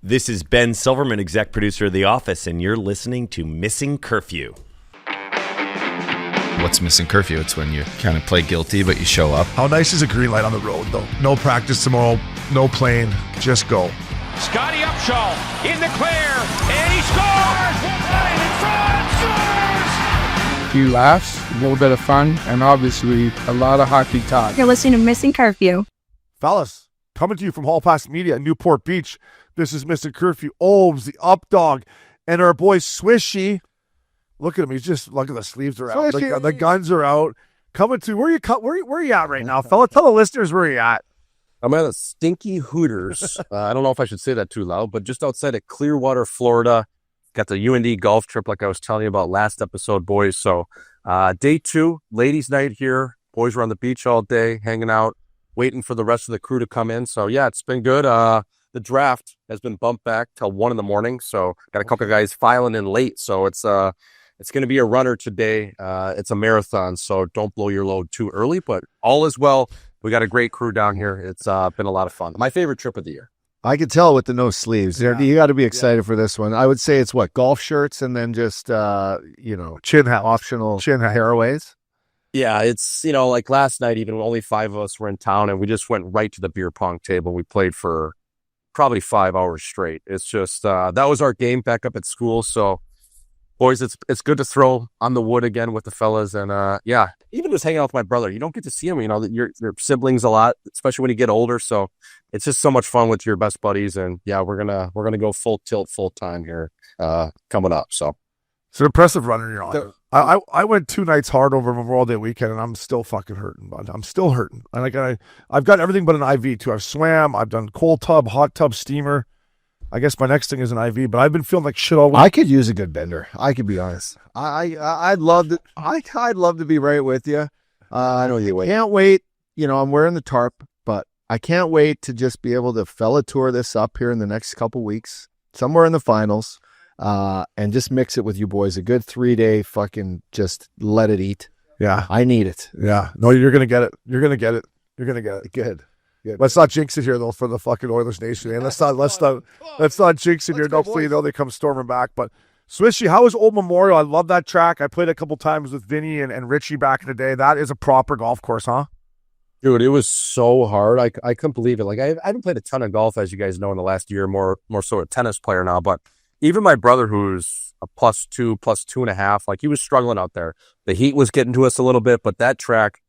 This is Ben Silverman, exec producer of The Office, and you're listening to Missin Curfew. What's Missin Curfew? It's when you kind of play guilty, but you show up. How nice is a green light on the road, though? No practice tomorrow, no plane, just go. Scotty Upshaw in the clear, and he scores! Right in front, scores! A few laughs, a little bit of fun, and obviously a lot of hockey talk. You're listening to Missin Curfew. Fellas, coming to you from Hall Pass Media in Newport Beach. This is Missin Curfew, Obes, the Updog, and our boy Swishy. Look at him. He's just, look at the sleeves are out. The guns are out. Coming to, where are you at right now, fella? Tell the listeners where you at. I'm at a stinky Hooters. I don't know if I should say that too loud, but just outside of Clearwater, Florida. Got the UND golf trip like I was telling you about last episode, boys. So day 2, ladies' night here. Boys were on the beach all day, hanging out, waiting for the rest of the crew to come in. So, yeah, it's been good. The draft has been bumped back till 1 a.m. So got a couple of guys filing in late. So it's going to be a runner today. It's a marathon, so don't blow your load too early. But all is well. We got a great crew down here. It's been a lot of fun. My favorite trip of the year. I could tell with the no sleeves. Yeah. You got to be excited for this one. I would say it's what, golf shirts and then just chin hat, optional chin tearaways. Yeah, it's like last night. Even only 5 of us were in town, and we just went right to the beer pong table. We played for probably 5 hours straight. It's just that was our game back up at school. So, boys, it's good to throw on the wood again with the fellas, and yeah, even just hanging out with my brother. You don't get to see him, your siblings a lot, especially when you get older. So it's just so much fun with your best buddies, and yeah, we're gonna go full tilt, full time here coming up. So it's an impressive runner you're on. I went 2 nights hard over Memorial Day weekend, and I'm still fucking hurting, bud. I'm still hurting. I've got everything but an IV too. I've swam, I've done cold tub, hot tub, steamer. I guess my next thing is an IV, but I've been feeling like shit all week. I could use a good bender. I could be honest. I'd love to. I'd love to be right with you. I know you can't wait. I'm wearing the tarp, but I can't wait to just be able to fella tour this up here in the next couple weeks, somewhere in the finals, and just mix it with you boys. A good 3-day fucking just let it eat. Yeah, I need it. Yeah, no, you're gonna get it. You're gonna get it. You're gonna get it. Good. Let's not jinx it here though for the fucking Oilers Nation. And let's not jinx it here. Hopefully they come storming back. But Swishy, how was Old Memorial? I love that track. I played a couple times with Vinny and Richie back in the day. That is a proper golf course, huh? Dude, it was so hard. I couldn't believe it. Like I haven't played a ton of golf, as you guys know, in the last year. More so a tennis player now. But even my brother, who's a +2, +2.5, like he was struggling out there. The heat was getting to us a little bit, but that track.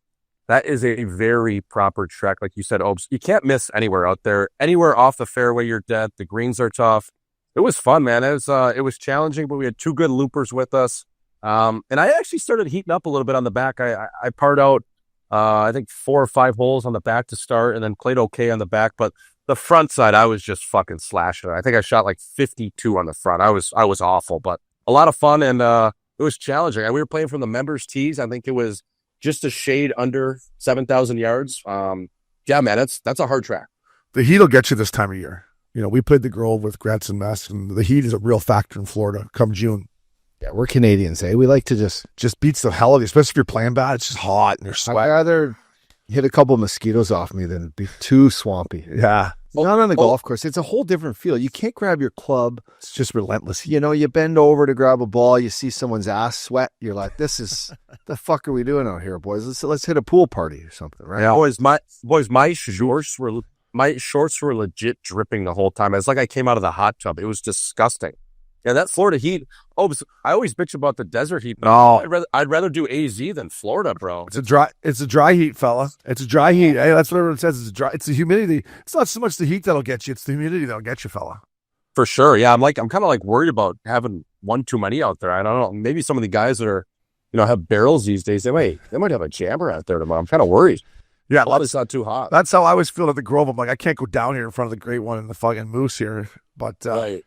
That is a very proper track. Like you said, Obes, you can't miss anywhere out there. Anywhere off the fairway, you're dead. The greens are tough. It was fun, man. It was challenging, but we had 2 good loopers with us. And I actually started heating up a little bit on the back. I parred out, I think 4 or 5 holes on the back to start and then played okay on the back. But the front side, I was just fucking slashing it. I think I shot like 52 on the front. I was awful, but a lot of fun, and it was challenging. And we were playing from the members' tees. I think it was just a shade under 7,000 yards. Yeah, man, that's a hard track. The heat will get you this time of year. We played the Grove with Gretz and Mess, and the heat is a real factor in Florida come June. Yeah, we're Canadians, eh? We like to just beats the hell out of you, especially if you're playing bad. It's just hot and you're sweating. I'd rather hit a couple mosquitoes off me than be too swampy. Yeah. Not on the golf course. It's a whole different feel. You can't grab your club. It's just relentless. You bend over to grab a ball. You see someone's ass sweat. You're like, this is, the fuck are we doing out here, boys? Let's hit a pool party or something, right? Yeah. My shorts were legit dripping the whole time. It's like I came out of the hot tub. It was disgusting. Yeah, that Florida heat. Oh, I always bitch about the desert heat. No, I'd rather do AZ than Florida, bro. It's a dry heat, fella. It's a dry heat. Hey, that's what everyone says. It's the humidity. It's not so much the heat that'll get you. It's the humidity that'll get you, fella. For sure. Yeah, I'm kind of worried about having one too many out there. I don't know. Maybe some of the guys that are, have barrels these days. They might have a jammer out there tomorrow. I'm kind of worried. Yeah, it's not too hot. That's how I always feel at the Grove. I'm like, I can't go down here in front of the Great One and the fucking Moose here. But right.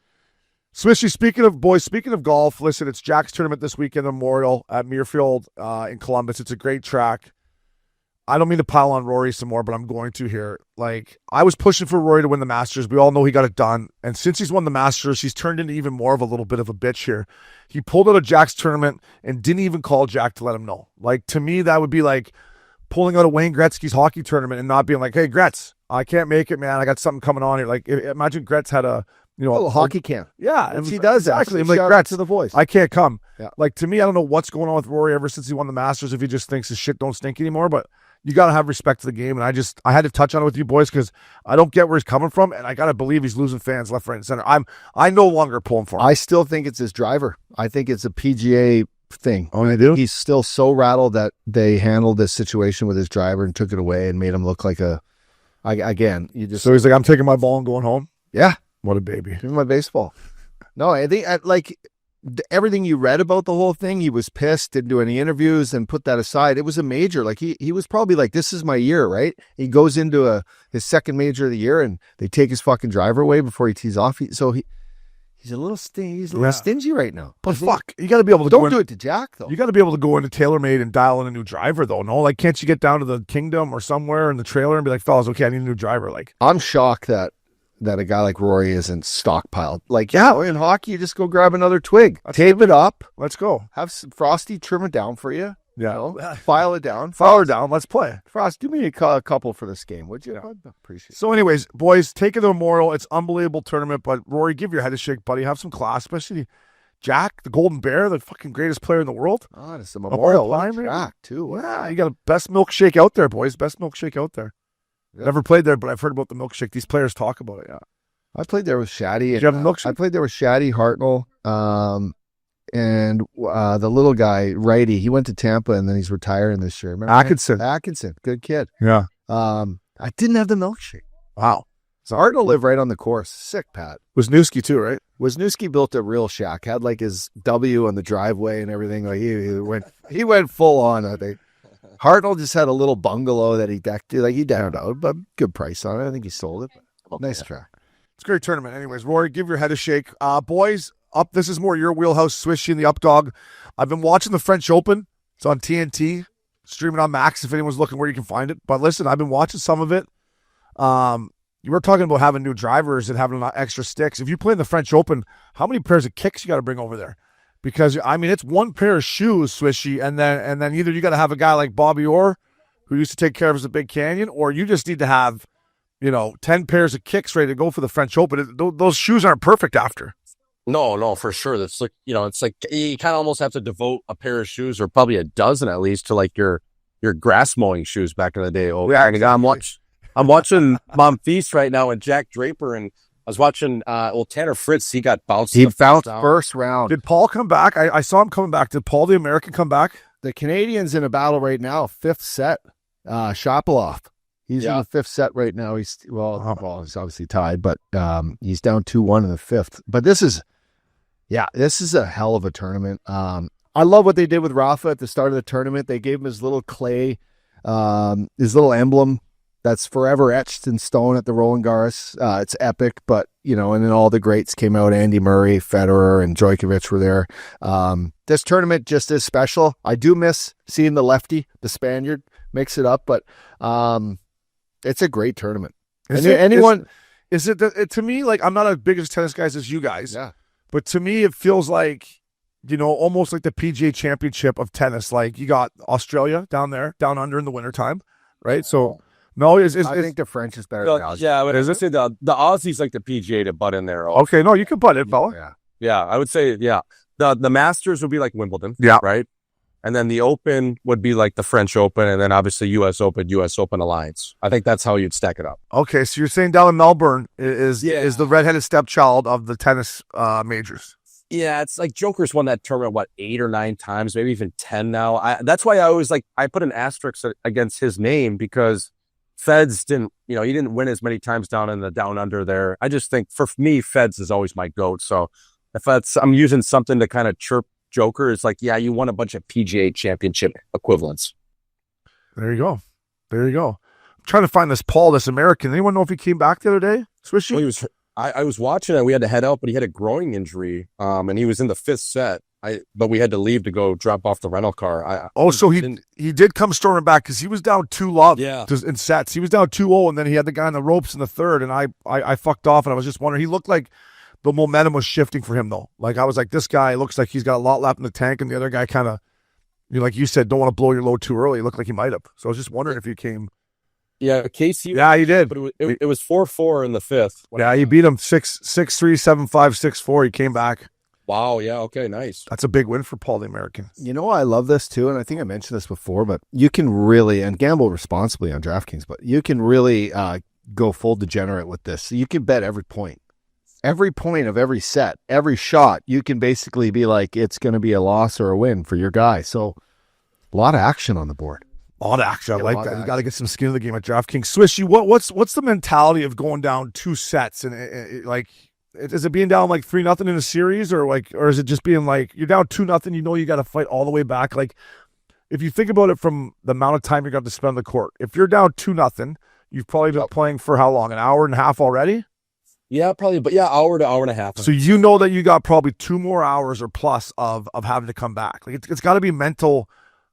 Swishy, speaking of golf, listen, it's Jack's tournament this weekend, Memorial at Muirfield in Columbus. It's a great track. I don't mean to pile on Rory some more, but I'm going to here. I was pushing for Rory to win the Masters. We all know he got it done. And since he's won the Masters, he's turned into even more of a little bit of a bitch here. He pulled out of Jack's tournament and didn't even call Jack to let him know. To me, that would be like pulling out of Wayne Gretzky's hockey tournament and not being like, hey, Gretz, I can't make it, man. I got something coming on here. Imagine Gretz had a hockey camp. Yeah, And he does that. exactly. I'm Shout like, out Gretz, to the voice. I can't come. Yeah. Like, to me, I don't know what's going on with Rory ever since he won the Masters, if he just thinks his shit don't stink anymore, but you got to have respect for the game, and I had to touch on it with you boys because I don't get where he's coming from, and I got to believe he's losing fans left, right, and center. I no longer pull him for him. I still think it's his driver. I think it's a PGA thing. Oh, they do? He's still so rattled that they handled this situation with his driver and took it away and made him look like again, you just... So he's like, I'm taking my ball and going home? Yeah. What a baby. Give me my baseball. No, I think everything you read about the whole thing, he was pissed, didn't do any interviews, and put that aside. It was a major. Like he was probably like, this is my year, right? He goes into his second major of the year, and they take his fucking driver away before he tees off. He's a little stingy right now. But fuck, you got to be able to Don't do it to Jack, though. You got to be able to go into TaylorMade and dial in a new driver, though. No, like, can't you get down to the Kingdom or somewhere in the trailer and be like, fellas, okay, I need a new driver? Like, I'm shocked that a guy like Rory isn't stockpiled. Like, yeah, in hockey, you just go grab another twig, tape it up, let's go. have some Frosty trim it down for you. Yeah. File it down. File her down. Let's play. Frost, do me a couple for this game, would you? I'd appreciate it. So anyways, boys, take it to Memorial. It's unbelievable tournament, but Rory, give your head a shake, buddy. Have some class, especially Jack, the Golden Bear, the fucking greatest player in the world. Oh, it's the Memorial time, Jack, too. Yeah, you got a best milkshake out there, boys. Best milkshake out there. Yeah. Never played there, but I've heard about the milkshake. These players talk about it, yeah. I played there with Shaddy. Did you have a milkshake? I played there with Shaddy, Hartnell, and the little guy, Righty. He went to Tampa, and then he's retiring this year. Remember Atkinson, good kid. Yeah. I didn't have the milkshake. Wow. So Hartnell lived right on the course. Sick, Pat. Wisniewski too, right? Wisniewski built a real shack. Had like his W on the driveway and everything. Like he went full on, I think. Hartnell just had a little bungalow that he decked. Like he downed out, but good price on it. I think he sold it. Nice track. It's a great tournament. Anyways, Rory, give your head a shake. Boys, up. This is more your wheelhouse, Swishy and the Updog. I've been watching the French Open. It's on TNT, streaming on Max if anyone's looking where you can find it. But listen, I've been watching some of it. You were talking about having new drivers and having extra sticks. If you play in the French Open, how many pairs of kicks you got to bring over there? Because, I mean, it's one pair of shoes, Swishy, and then either you got to have a guy like Bobby Orr, who used to take care of us at Big Canyon, or you just need to have 10 pairs of kicks ready to go for the French Open. Those shoes aren't perfect after. No, for sure. That's like, it's like you kind of almost have to devote a pair of shoes or probably a dozen at least to like your grass mowing shoes back in the day. Oh, yeah. I'm watching Mom Feast right now and Jack Draper, and I was watching Tanner Fritz. He got bounced. He bounced first round. Did Paul come back? I saw him coming back. Did Paul the American come back? The Canadian's in a battle right now. Fifth set. Shapovalov. He's in the fifth set right now. He's obviously tied, but he's down 2-1 in the fifth. But this is a hell of a tournament. I love what they did with Rafa at the start of the tournament. They gave him his little clay, his little emblem that's forever etched in stone at the Roland Garros. It's epic, but and then all the greats came out. Andy Murray, Federer, and Djokovic were there. This tournament just is special. I do miss seeing the lefty, the Spaniard, mix it up, but it's a great tournament. To me, like, I'm not as big as tennis guys as you guys. Yeah. But to me, it feels like, almost like the PGA Championship of tennis. Like, you got Australia down there, down under in the wintertime, right? So, no, I think the French is better than the Aussies. Yeah, but as I say, the Aussies like the PGA to butt in there. Okay, no, you can butt it, fella. Yeah, I would say, the Masters would be like Wimbledon. Yeah. Right? And then the Open would be like the French Open, and then obviously U.S. Open Alliance. I think that's how you'd stack it up. Okay, so you're saying down in Melbourne is the redheaded stepchild of the tennis majors. Yeah, it's like Joker's won that tournament, 8 or 9 times, maybe even 10 now. That's why I always I put an asterisk against his name, because Feds didn't, he didn't win as many times down in the down under there. I just think for me, Feds is always my GOAT. So if I'm using something to kind of chirp Joker, it's like, you won a bunch of PGA Championship equivalents. There you go. I'm trying to find this Paul, this American. Anyone know if he came back the other day? Swishy? Well, I was watching it. We had to head out, but he had a groin injury, and he was in the 5th set. But we had to leave to go drop off the rental car. So he did come storming back because he was down 2-love in sets. He was down 2-0, and then he had the guy on the ropes in the third, and I fucked off, and I was just wondering. He looked like the momentum was shifting for him, though. Like, I was like, this guy looks like he's got a lot left in the tank, and the other guy kind of, like you said, don't want to blow your load too early. It looked like he might have. So I was just wondering if he came. Yeah, Casey. Yeah, you did. But it was 4-4 in the fifth. Yeah, you beat him 6-3, 7-5, 6-4. He came back. Wow. Yeah. Okay. Nice. That's a big win for Paul the American. You know, I love this too, and I think I mentioned this before, but you can really, and gamble responsibly on DraftKings, but you can really go full degenerate with this. So you can bet every point. Every point of every set, every shot, you can basically be like, it's going to be a loss or a win for your guy. So a lot of action on the board. A lot of action. I like that. You got to get some skin in the game at DraftKings. Swishy, what's the mentality of going down 2 sets and like? Is it being down like 3-0 in a series, or is it just being like you're down 2-0? You know you got to fight all the way back. Like if you think about it from the amount of time you're going to spend on the court, if you're down 2-0, you've probably been playing for how long? An hour and a half already? Yeah, probably. But yeah, hour to hour and a half. So you know that you got probably 2 more hours or plus of having to come back. Like it's got to be mental.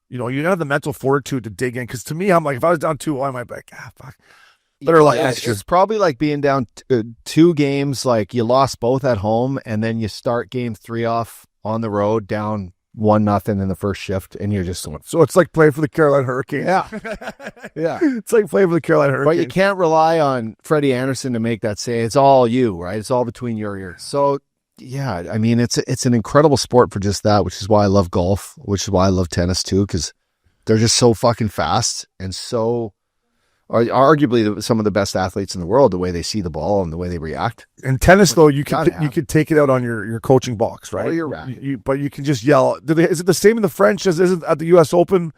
You know, you got to have the mental fortitude to dig in. Because to me, I'm like, if I was down 2-1, I might be like, fuck. They're like, it's probably like being down 2 games, like you lost both at home, and then you start game 3 off on the road down 1-0 in the first shift, and you're just so it's like playing for the Carolina Hurricanes. yeah, yeah. It's like playing for the Carolina Hurricanes. But you can't rely on Freddie Anderson to make that say. It's all you, right? It's all between your ears. So yeah, I mean, it's an incredible sport for just that, which is why I love golf, which is why I love tennis too, because they're just so fucking fast and so. Are arguably some of the best athletes in the world, the way they see the ball and the way they react. In tennis, though, you could take it out on your coaching box, right? Or your racket. But you can just yell. Is it the same in the French as is it at the U.S. Open?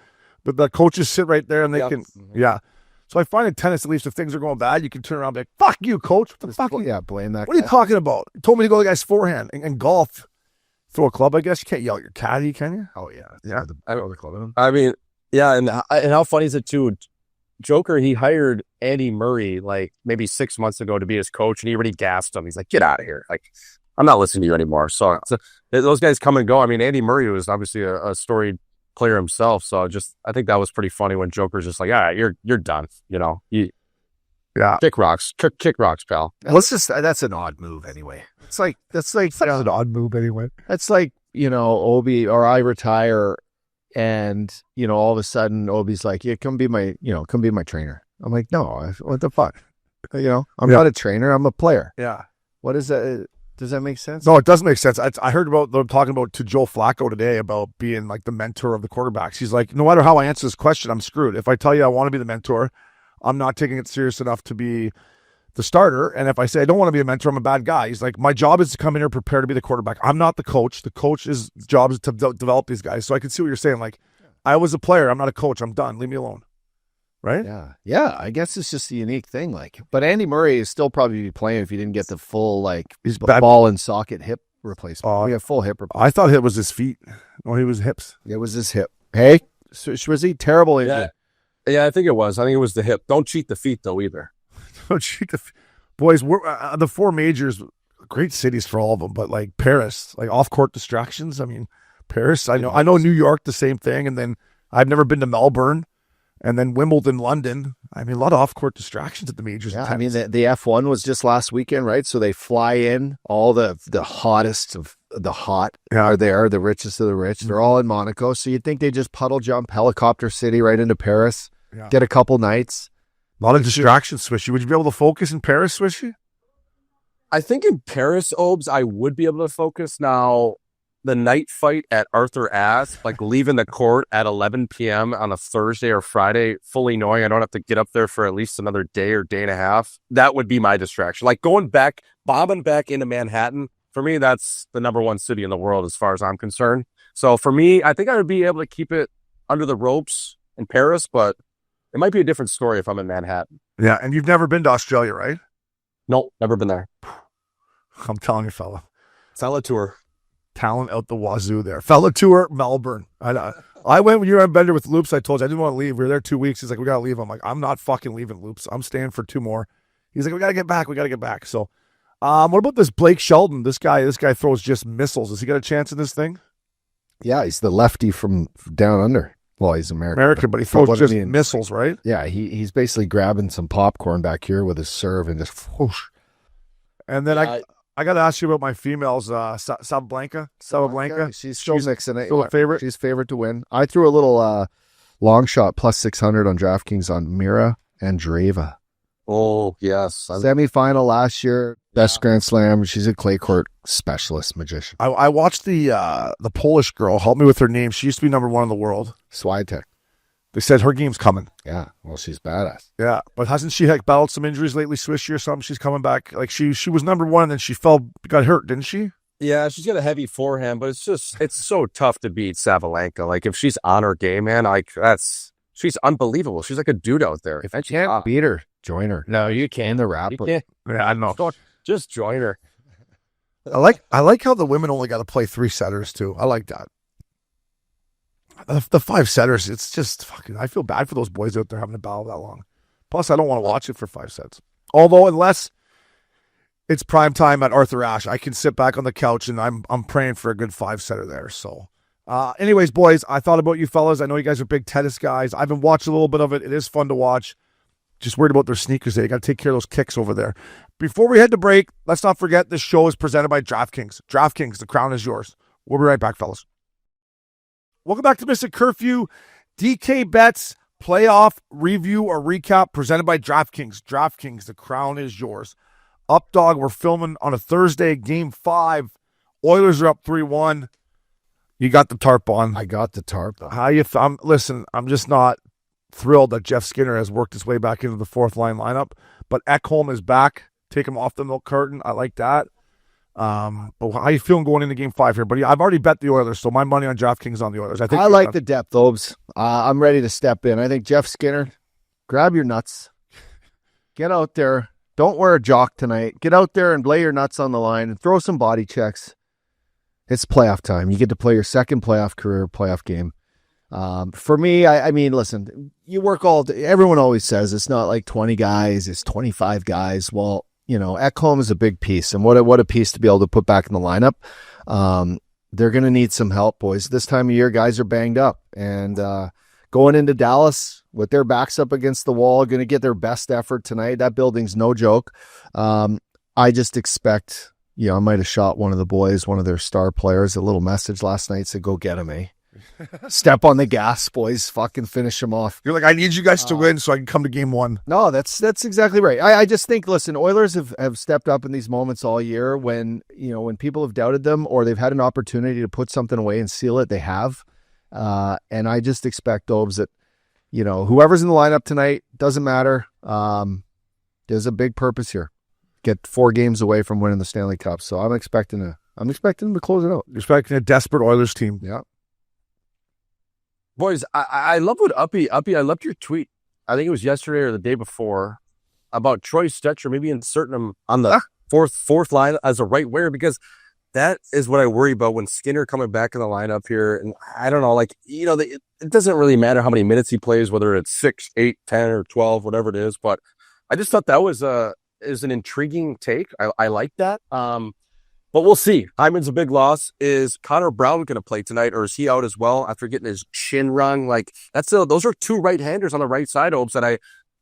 But the coaches sit right there and they can, yeah. So I find in tennis, at least, if things are going bad, you can turn around and be like, "Fuck you, coach! What the fuck?" Yeah, blame that. What are you talking about? You told me to go to the guy's forehand. And golf, throw a club. I guess you can't yell at your caddy, can you? Oh yeah, yeah. I mean, yeah, and how funny is it too? Joker, he hired Andy Murray like maybe 6 months ago to be his coach, and he already gassed him. He's like, "Get out of here! Like, I'm not listening to you anymore." So those guys come and go. I mean, Andy Murray was obviously a storied player himself. So I think that was pretty funny when Joker's just like, "All right, you're done." You know, yeah, kick rocks, pal. That's an odd move anyway. That's an odd move anyway. That's like, you know, Obi or I retire. And, you know, all of a sudden, Obi's like, yeah, come be my trainer. I'm like, no, what the fuck? You know, I'm not a trainer. I'm a player. Yeah. What is that? Does that make sense? No, it does make sense. I heard about them talking about to Joe Flacco today about being like the mentor of the quarterbacks. He's like, no matter how I answer this question, I'm screwed. If I tell you I want to be the mentor, I'm not taking it serious enough to be the starter. And if I say I don't want to be a mentor, I'm a bad guy. He's like, my job is to come in here prepared to be the quarterback. I'm not the coach. The coach's job is to develop these guys. So I can see what you're saying. Like, I was a player. I'm not a coach. I'm done. Leave me alone. Right? Yeah. Yeah. I guess it's just a unique thing. Like, but Andy Murray is still probably be playing if he didn't get the full, like, ball and socket hip replacement. We have full hip replacement. I thought it was his feet. No, he was hips. It was his hip. Hey, Schwizzy, terrible injury. Yeah, I think it was. I think it was the hip. Don't cheat the feet, though, either. Don't cheat the boys, we're the 4 majors, great cities for all of them, but like Paris, like off-court distractions. I mean, Paris, I know New York, the same thing. And then I've never been to Melbourne, and then Wimbledon, London. I mean, a lot of off-court distractions at the majors. Yeah, I mean, the F1 was just last weekend, right? So they fly in, all the hottest of the hot are there, the richest of the rich. They're all in Monaco. So you'd think they just puddle jump helicopter city right into Paris, get a couple nights. A lot of distractions, Swishy. Would you be able to focus in Paris, Swishy? I think in Paris, Obes, I would be able to focus. Now, the night fight at Arthur Ashe, like leaving the court at 11 p.m. on a Thursday or Friday, fully knowing I don't have to get up there for at least another day or day and a half, that would be my distraction. Like bombing back into Manhattan, for me, that's the number 1 city in the world as far as I'm concerned. So for me, I think I would be able to keep it under the ropes in Paris, but it might be a different story if I'm in Manhattan. Yeah, and you've never been to Australia, right? No, never been there. I'm telling you, fella. Fella tour. Talent out the wazoo there. Fella tour, Melbourne. I went when you were on Bender with Loops. I told you I didn't want to leave. We were there 2 weeks. He's like, we got to leave. I'm like, I'm not fucking leaving, Loops. I'm staying for 2 more. He's like, we got to get back. So, what about this Blake Sheldon? This guy throws just missiles. Has he got a chance in this thing? Yeah, he's the lefty from down under. Well, he's American, but he throws just missiles, right? Yeah, he's basically grabbing some popcorn back here with his serve and just whoosh. And then I got to ask you about my females, Sabablanca. She's still mixing it. Still a favorite? She's favorite to win. I threw a little long shot plus 600 on DraftKings on Mira Andreeva. Oh, yes. Semi-final last year, best Grand Slam. She's a clay court specialist magician. I watched the Polish girl. Help me with her name. She used to be number 1 in the world. Swiatek. They said her game's coming. Yeah, well, she's badass. Yeah, but hasn't she battled some injuries lately, Swishy or something? She's coming back. Like she was number 1 and then she got hurt, didn't she? Yeah, she's got a heavy forehand, but it's so tough to beat Sabalenka. Like if she's on her game, man, she's unbelievable. She's like a dude out there. If I can't beat her, join her. No, you can. The rapper. Yeah, I know. Just join her. I like how the women only got to play 3 setters too. I like that. The 5 setters, it's just fucking. I feel bad for those boys out there having to battle that long. Plus, I don't want to watch it for 5 sets. Although, unless it's prime time at Arthur Ashe, I can sit back on the couch and I'm praying for a good 5 setter there. So, anyways, boys, I thought about you fellas. I know you guys are big tennis guys. I've been watching a little bit of it. It is fun to watch. Just worried about their sneakers. They got to take care of those kicks over there. Before we head to break, let's not forget this show is presented by DraftKings. DraftKings, the crown is yours. We'll be right back, fellas. Welcome back to Missin Curfew. DK Bets playoff review or recap presented by DraftKings. DraftKings, the crown is yours. Up dog, we're filming on a Thursday, game 5. Oilers are up 3-1. You got the tarp on. I got the tarp. How you? Listen, I'm just not thrilled that Jeff Skinner has worked his way back into the 4th line lineup, but Ekholm is back. Take him off the milk carton. I like that. But how you feeling going into game 5 here, buddy? I've already bet the Oilers, so my money on DraftKings on the Oilers. I like the depth, Obes. I'm ready to step in. I think Jeff Skinner, grab your nuts. Get out there. Don't wear a jock tonight. Get out there and lay your nuts on the line and throw some body checks. It's playoff time. You get to play your second career playoff game. For me, I mean, listen, you work all day. Everyone always says it's not like 20 guys, it's 25 guys. Well, Ekholm is a big piece, and what a piece to be able to put back in the lineup. They're going to need some help, boys. This time of year, guys are banged up, and going into Dallas with their backs up against the wall, going to get their best effort tonight. That building's no joke. I just expect, I might have shot one of the boys, one of their star players, a little message last night, said, go get him, eh? Step on the gas, boys. Fucking finish them off. You're like, I need you guys to win so I can come to game 1. No, that's exactly right. I just think, listen, Oilers have stepped up in these moments all year when people have doubted them or they've had an opportunity to put something away and seal it, they have. And I just expect, Obes, that, whoever's in the lineup tonight, doesn't matter. There's a big purpose here. Get 4 games away from winning the Stanley Cup. So I'm expecting them to close it out. You're expecting a desperate Oilers team. Yeah. Boys, I love what Uppy, I loved your tweet. I think it was yesterday or the day before about Troy Stetcher, maybe inserting him on the fourth line as a right winger, because that is what I worry about when Skinner coming back in the lineup here. And I don't know, it doesn't really matter how many minutes he plays, whether it's 6, 8, 10, or 12, whatever it is. But I just thought that was an intriguing take. I like that. But we'll see. Hyman's a big loss. Is Connor Brown going to play tonight, or is he out as well after getting his shin wrung? Those are 2 right-handers on the right side, Obes, that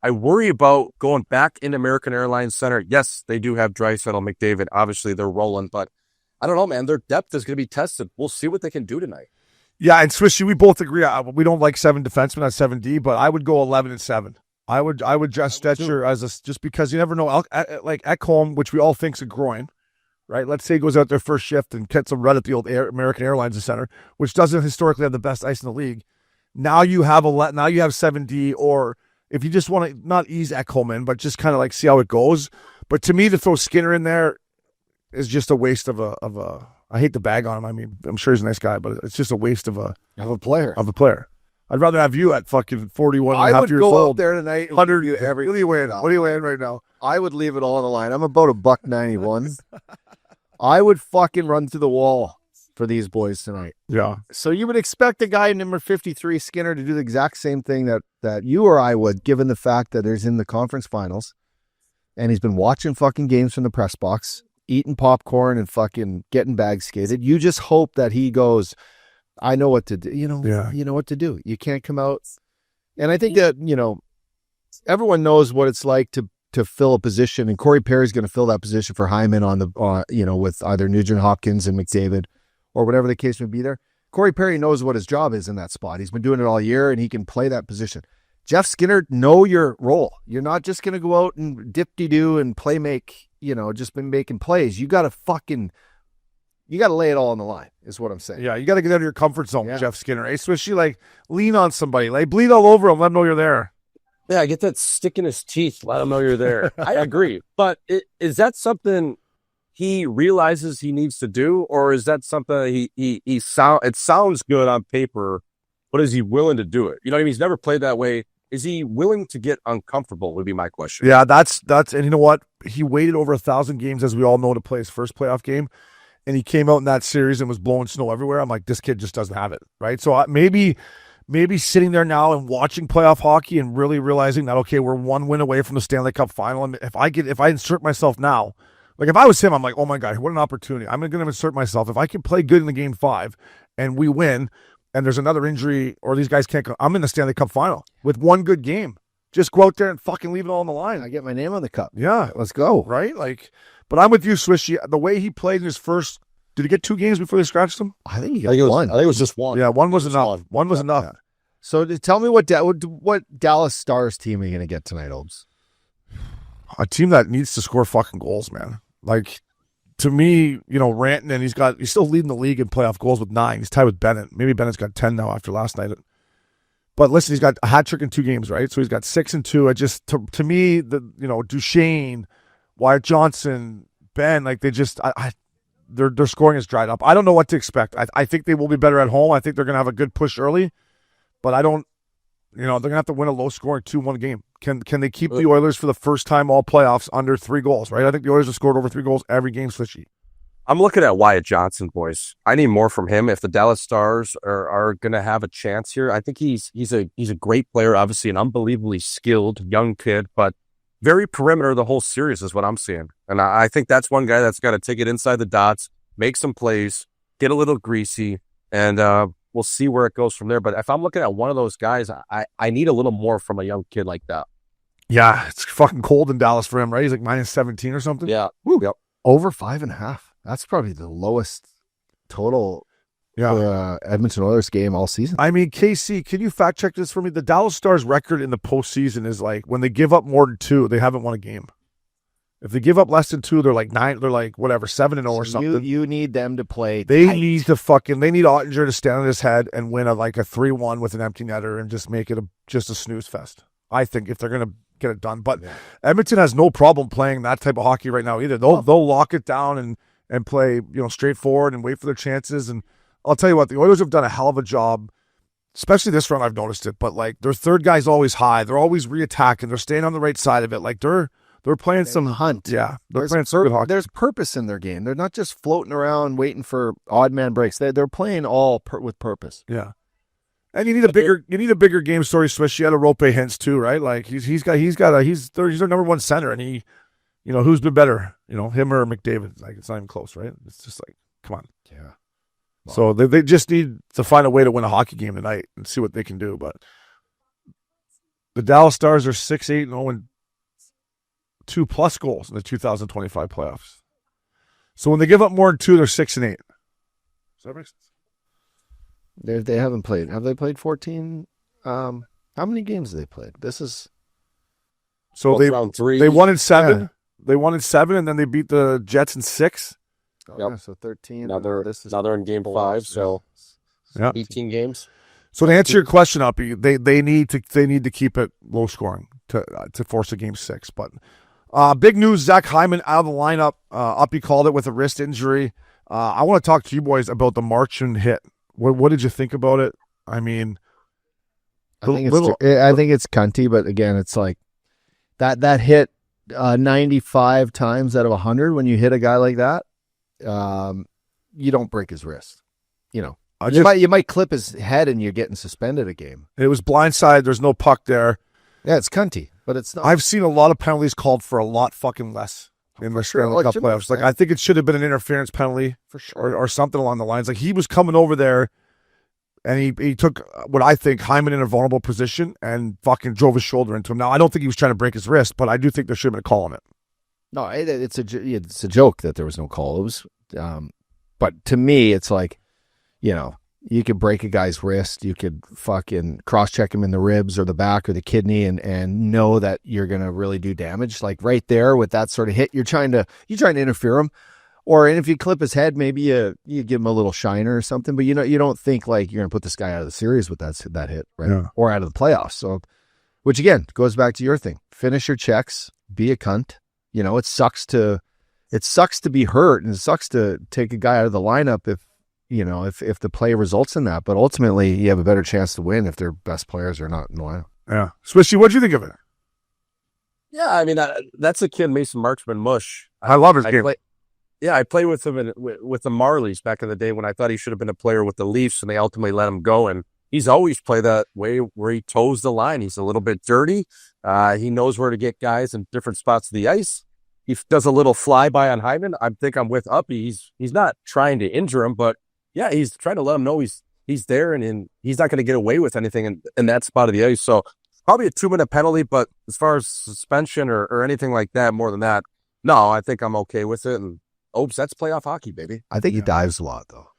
I worry about going back into American Airlines Center. Yes, they do have Draisaitl, McDavid. Obviously, they're rolling, but I don't know, man. Their depth is going to be tested. We'll see what they can do tonight. Yeah, and Swishy, we both agree. We don't like 7 defensemen at 7D, but I would go 11-7. I would dress Stetcher just because you never know. Like Ekholm, which we all think's a groin. Right, let's say he goes out there first shift and gets a run at the old American Airlines Center, which doesn't historically have the best ice in the league. Now you have 7D, or if you just want to not ease Ekholm in, but just kind of see how it goes. But to me, to throw Skinner in there is just a waste of a. I hate to bag on him. I mean, I'm sure he's a nice guy, but it's just a waste of a player. I'd rather have you at fucking 41 and a half years old. I would go out there tonight. 100. What are you weighing right now? I would leave it all on the line. I'm about $191. I would fucking run through the wall for these boys tonight. Yeah. So you would expect a guy number 53, Skinner, to do the exact same thing that you or I would, given the fact that he's in the conference finals and he's been watching fucking games from the press box, eating popcorn and fucking getting bag skated. You just hope that he goes, I know what to do. You know what to do. You can't come out. And I think that, everyone knows what it's like to fill a position, and Corey Perry's going to fill that position for Hyman with either Nugent Hopkins and McDavid or whatever the case may be there. Corey Perry knows what his job is in that spot. He's been doing it all year, and he can play that position. Jeff Skinner, know your role. You're not just going to go out and dip-de-doo and play make, just been making plays. You got to lay it all on the line, is what I'm saying. Yeah, you got to get out of your comfort zone, Yeah. Jeff Skinner. Especially, like, lean on somebody. Like, bleed all over him. Let him know you're there. Yeah, get that stick in his teeth. Let him know you're there. I agree. But is that something he realizes he needs to do, or is that something it sounds good on paper, but is he willing to do it? You know what I mean? He's never played that way. Is he willing to get uncomfortable would be my question. Yeah, that's and you know what? He waited over 1,000 games, as we all know, to play his first playoff game, and he came out in that series and was blowing snow everywhere. I'm like, this kid just doesn't have it, right? So maybe sitting there now and watching playoff hockey and really realizing that, okay, we're one win away from the Stanley Cup Final, and if I insert myself now, like if I was him, I'm like, oh my God, what an opportunity. I'm going to insert myself. If I can play good in the game 5 and we win, and there's another injury or these guys can't go, I'm in the Stanley Cup Final with one good game. Just go out there and fucking leave it all on the line. I get my name on the cup. Yeah. Let's go. Right? Like, but I'm with you, Swishy. The way he played in his first, did he get 2 games before they scratched him? I think he got one. I think it was just one. Yeah, one was enough. One was enough. Yeah. So tell me what Dallas Stars team are you going to get tonight, Obes? A team that needs to score fucking goals, man. Like, to me, Rantanen, he's still leading the league in playoff goals with 9. He's tied with Bennett. Maybe Bennett's got 10 now after last night. But listen, he's got a hat trick in 2 games, right? So he's got 6 and 2. To me, Duchesne, Wyatt Johnston, Ben, like their scoring has dried up. I don't know what to expect. I think they will be better at home. I think they're going to have a good push early, but I don't. They're going to have to win a low-scoring 2-1 game. Can they keep the Oilers for the first time all playoffs under 3 goals, right? I think the Oilers have scored over 3 goals every game, Swishy. I'm looking at Wyatt Johnston, boys. I need more from him. If the Dallas Stars are going to have a chance here, I think he's a great player, obviously an unbelievably skilled young kid, but very perimeter the whole series is what I'm seeing. And I think that's one guy that's got to take it inside the dots, make some plays, get a little greasy, and we'll see where it goes from there. But if I'm looking at one of those guys, I need a little more from a young kid like that. Yeah, it's fucking cold in Dallas for him, right? He's like -17 or something. Yeah. Woo. Yep. Over 5.5. That's probably the lowest total for Edmonton Oilers game all season. I mean, KC, can you fact check this for me? The Dallas Stars record in the postseason is like when they give up more than 2, they haven't won a game. If they give up less than 2, they're like 9. They're like whatever 7-0 or something. You need them to play. They tight. They need Ottinger to stand on his head and win a 3-1 with an empty netter and just make it just a snooze fest. I think if they're gonna get it done, but Edmonton has no problem playing that type of hockey right now either. They'll lock it down and play straightforward and wait for their chances. And I'll tell you what, the Oilers have done a hell of a job, especially this run. I've noticed it, but like their third guy's always high. They're always reattacking. They're staying on the right side of it. Like they're playing some hunt. Yeah, they're playing some good hockey. There's purpose in their game. They're not just floating around waiting for odd man breaks. They're playing all with purpose. Yeah, and you need a bigger game story. Swish. You had a Rope Hintz too, right? Like he's their number 1 center, and he, who's been better, him or McDavid? Like it's not even close, right? It's just like, come on. Yeah. Wow. So they just need to find a way to win a hockey game tonight and see what they can do. But the Dallas Stars are 6-8-0 and 2+ goals in the 2025 playoffs. So when they give up more than 2, they're 6-8. Does that make sense? They haven't played. Have they played 14? How many games have they played? This is so round 3. They won in 7. Yeah. They won in 7, and then they beat the Jets in 6. Yeah, so 13. Now they're in game 5, so 18 games. So to answer your question, Uppy, they need to keep it low scoring to force a game 6. But big news: Zach Hyman out of the lineup. Uppy called it with a wrist injury. I want to talk to you boys about the Marchand hit. What did you think about it? I mean, I think it's cunty, but again, it's like that hit 95 times out of 100 when you hit a guy like that. You don't break his wrist. You might clip his head and you're getting suspended a game. It was blindside. There's no puck there. Yeah, it's cunty, but it's not. I've seen a lot of penalties called for a lot fucking less in the Stanley Cup playoffs. Like I think it should have been an interference penalty for sure, or something along the lines. Like he was coming over there, and he took what I think Hyman in a vulnerable position and fucking drove his shoulder into him. Now I don't think he was trying to break his wrist, but I do think there should have been a call on it. No, it's a joke that there was no call. It was, but to me, it's like, You could break a guy's wrist. You could fucking cross-check him in the ribs or the back or the kidney and know that you're going to really do damage. Like right there with that sort of hit, you're trying to interfere him. Or and if you clip his head, maybe you give him a little shiner or something. But you don't think like you're going to put this guy out of the series with that hit, right? Yeah. Or out of the playoffs. So, which again goes back to your thing. Finish your checks. Be a cunt. It sucks to be hurt, and it sucks to take a guy out of the lineup if the play results in that. But ultimately, you have a better chance to win if their best players are not in the lineup. Yeah. Swishy, what'd you think of it? Yeah, I mean, that's a kid, Mason Marchman Mush. I love his game. I played with him with the Marlies back in the day when I thought he should have been a player with the Leafs, and they ultimately let him go. And he's always played that way where he toes the line. He's a little bit dirty. He knows where to get guys in different spots of the ice. He does a little flyby on Hyman. I think I'm with Uppy. He's not trying to injure him, but yeah, he's trying to let him know he's there and he's not going to get away with anything in that spot of the ice. So probably a 2-minute penalty, but as far as suspension or anything like that, more than that, no, I think I'm okay with it. And that's playoff hockey, baby. I think he dives a lot, though.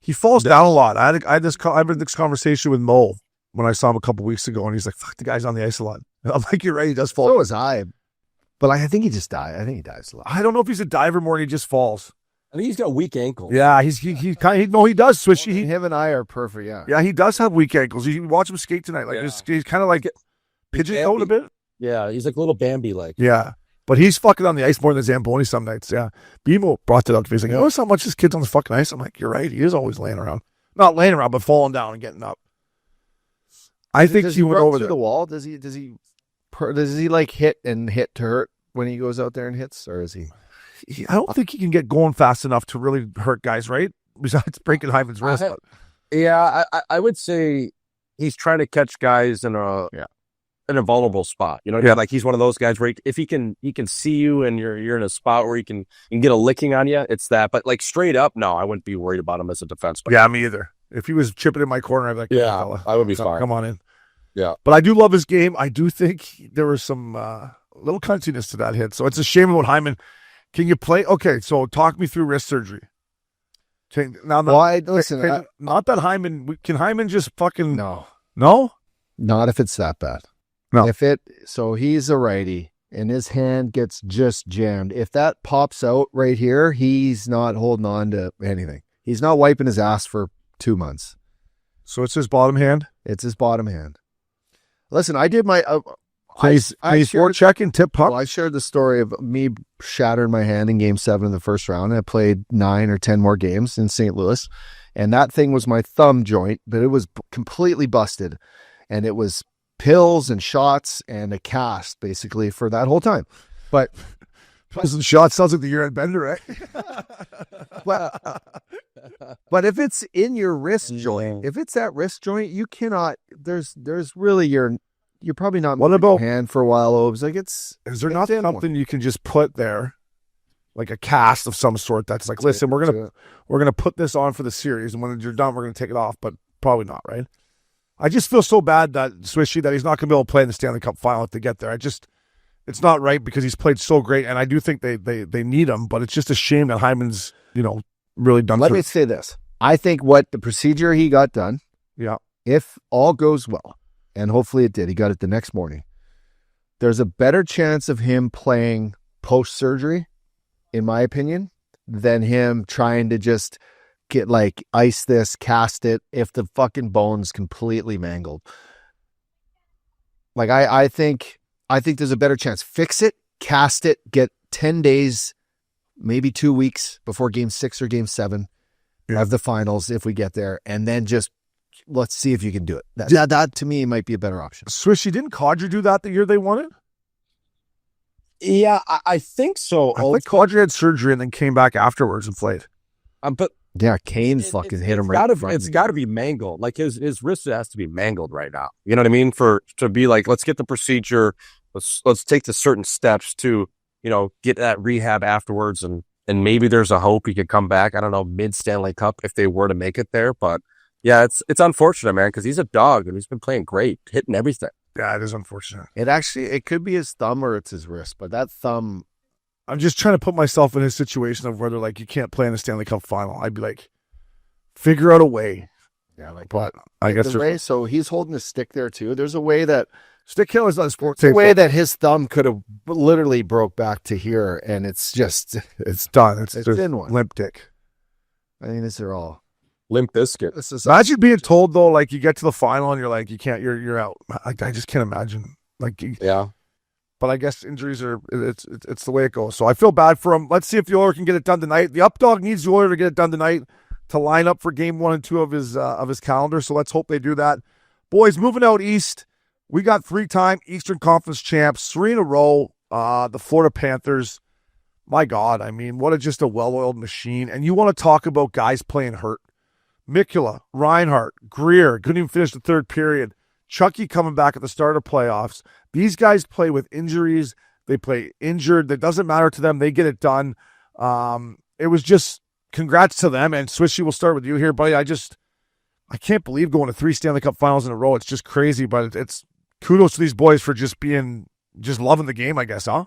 He falls down a lot. I had this conversation with Mo when I saw him a couple weeks ago, and he's like, "Fuck, the guy's on the ice a lot." I'm like, "You're right, he does fall." So was I, but I think he just dives. I think he dives a lot. I don't know if he's a diver more than he just falls. I think he's got weak ankles. Yeah, he does. Swishy. Him and I are perfect. Yeah. Yeah, he does have weak ankles. You watch him skate tonight. Like he's kind of like pigeon-toed a bit. Yeah, he's like a little Bambi-like. Yeah. But he's fucking on the ice more than Zamboni some nights, yeah. BMO brought that up to me. He's like, notice how much this kid's on the fucking ice? I'm like, you're right. He is always laying around. Not laying around, but falling down and getting up. I think he went over through the wall. Does he like hit to hurt when he goes out there and hits? Or is he? I don't think he can get going fast enough to really hurt guys, right? Besides breaking Hyman's wrist. I would say he's trying to catch guys in a vulnerable spot. Like he's one of those guys where if he can see you and you're in a spot where he can get a licking on you, it's that. But like straight up, no, I wouldn't be worried about him as a defenseman. Yeah, me either. If he was chipping in my corner, I'd be like, yeah, I would be fine. Come on in. Yeah. But I do love his game. I do think there was some little cuntiness to that hit. So it's a shame about Hyman. Can you play? Okay, so talk me through wrist surgery. Okay, now, not that Hyman. Can Hyman just fucking no? Not if it's that bad. No. So he's a righty and his hand gets just jammed. If that pops out right here, he's not holding on to anything. He's not wiping his ass for 2 months. So it's his bottom hand? It's his bottom hand. Listen, I did my... He's forechecking, tip puck? Well, I shared the story of me shattering my hand in Game 7 of the first round. I played 9 or 10 more games in St. Louis. And that thing was my thumb joint, but it was completely busted. And it was pills and shots and a cast, basically, for that whole time. But... Pills and shots sounds like the year-end bender, right? But if it's in your wrist joint, if it's that wrist joint, you cannot. There's really you're probably not. What about hand for a while, Obes? Like is there not something you can just put there, like a cast of some sort? That's like, listen, we're gonna put this on for the series, and when you're done, we're gonna take it off. But probably not, right? I just feel so bad that Swishy that he's not gonna be able to play in the Stanley Cup Final if they get there. It's not right because he's played so great, and I do think they need him, but it's just a shame that Hyman's, really done. Let me say this. I think what the procedure he got done, if all goes well, and hopefully it did, he got it the next morning, there's a better chance of him playing post-surgery, in my opinion, than him trying to just get ice this, cast it, if the fucking bone's completely mangled. I think there's a better chance. Fix it, cast it, get 10 days, maybe 2 weeks before Game 6 or Game 7 of the finals if we get there, and then just let's see if you can do it. That to me might be a better option. Swishy, didn't Kadri do that the year they won it? Yeah, I think so. I think Kadri had surgery and then came back afterwards and played. But yeah, Kane fucking hit him right. It's got to be mangled. Like his wrist has to be mangled right now. You know what I mean? To be like, let's get the procedure. Let's take the certain steps to, get that rehab afterwards. And maybe there's a hope he could come back. I don't know, mid Stanley Cup if they were to make it there. But yeah, it's unfortunate, man, because he's a dog and he's been playing great, hitting everything. Yeah, it is unfortunate. It could be his thumb or it's his wrist, but that thumb. I'm just trying to put myself in his situation of whether you can't play in the Stanley Cup Final. I'd be like, figure out a way. Yeah, like But I guess the way, so he's holding his stick there too. There's a way that stick killers on sports. the way that his thumb could have literally broke back to here, and it's just it's done. It's a just thin one. limp dick. I mean, these are all. Limp Bizkit. This is Imagine being told though, like you get to the final and you're like, you can't, you're out. I just can't imagine. Like, Yeah. but I guess injuries are it's the way it goes. So I feel bad for him. Let's see if the Oilers can get it done tonight. The Updog needs the Oilers to get it done tonight to line up for game 1 and 2 of his calendar. So let's hope they do that. Boys, moving out east, we got 3-time Eastern Conference champs, 3 in a row. The Florida Panthers. My God, I mean, what just a well-oiled machine. And you want to talk about guys playing hurt. Mikula, Reinhart, Greer, couldn't even finish the third period. Chucky coming back at the start of playoffs. These guys play with injuries. They play injured. That doesn't matter to them. They get it done. It was just congrats to them. And Swishy, we'll start with you here, buddy. I can't believe going to 3 Stanley Cup Finals in a row. It's just crazy, but it's kudos to these boys for just loving the game, I guess, huh?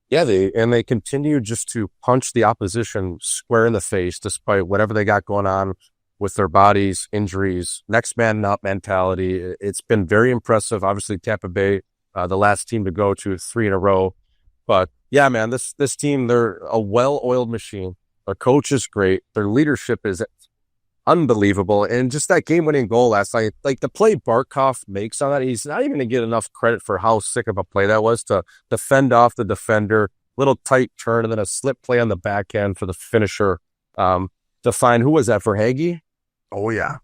Yeah, they continue just to punch the opposition square in the face despite whatever they got going on with their bodies, injuries, next man up mentality. It's been very impressive. Obviously, Tampa Bay, the last team to go to 3 in a row. But yeah, man, this team, they're a well-oiled machine. Their coach is great. Their leadership is unbelievable. And just that game-winning goal last night, like the play Barkov makes on that, he's not even going to get enough credit for how sick of a play that was to defend off the defender, little tight turn, and then a slip play on the back end for the finisher to find, who was that, Verhaeghe? Oh, yeah.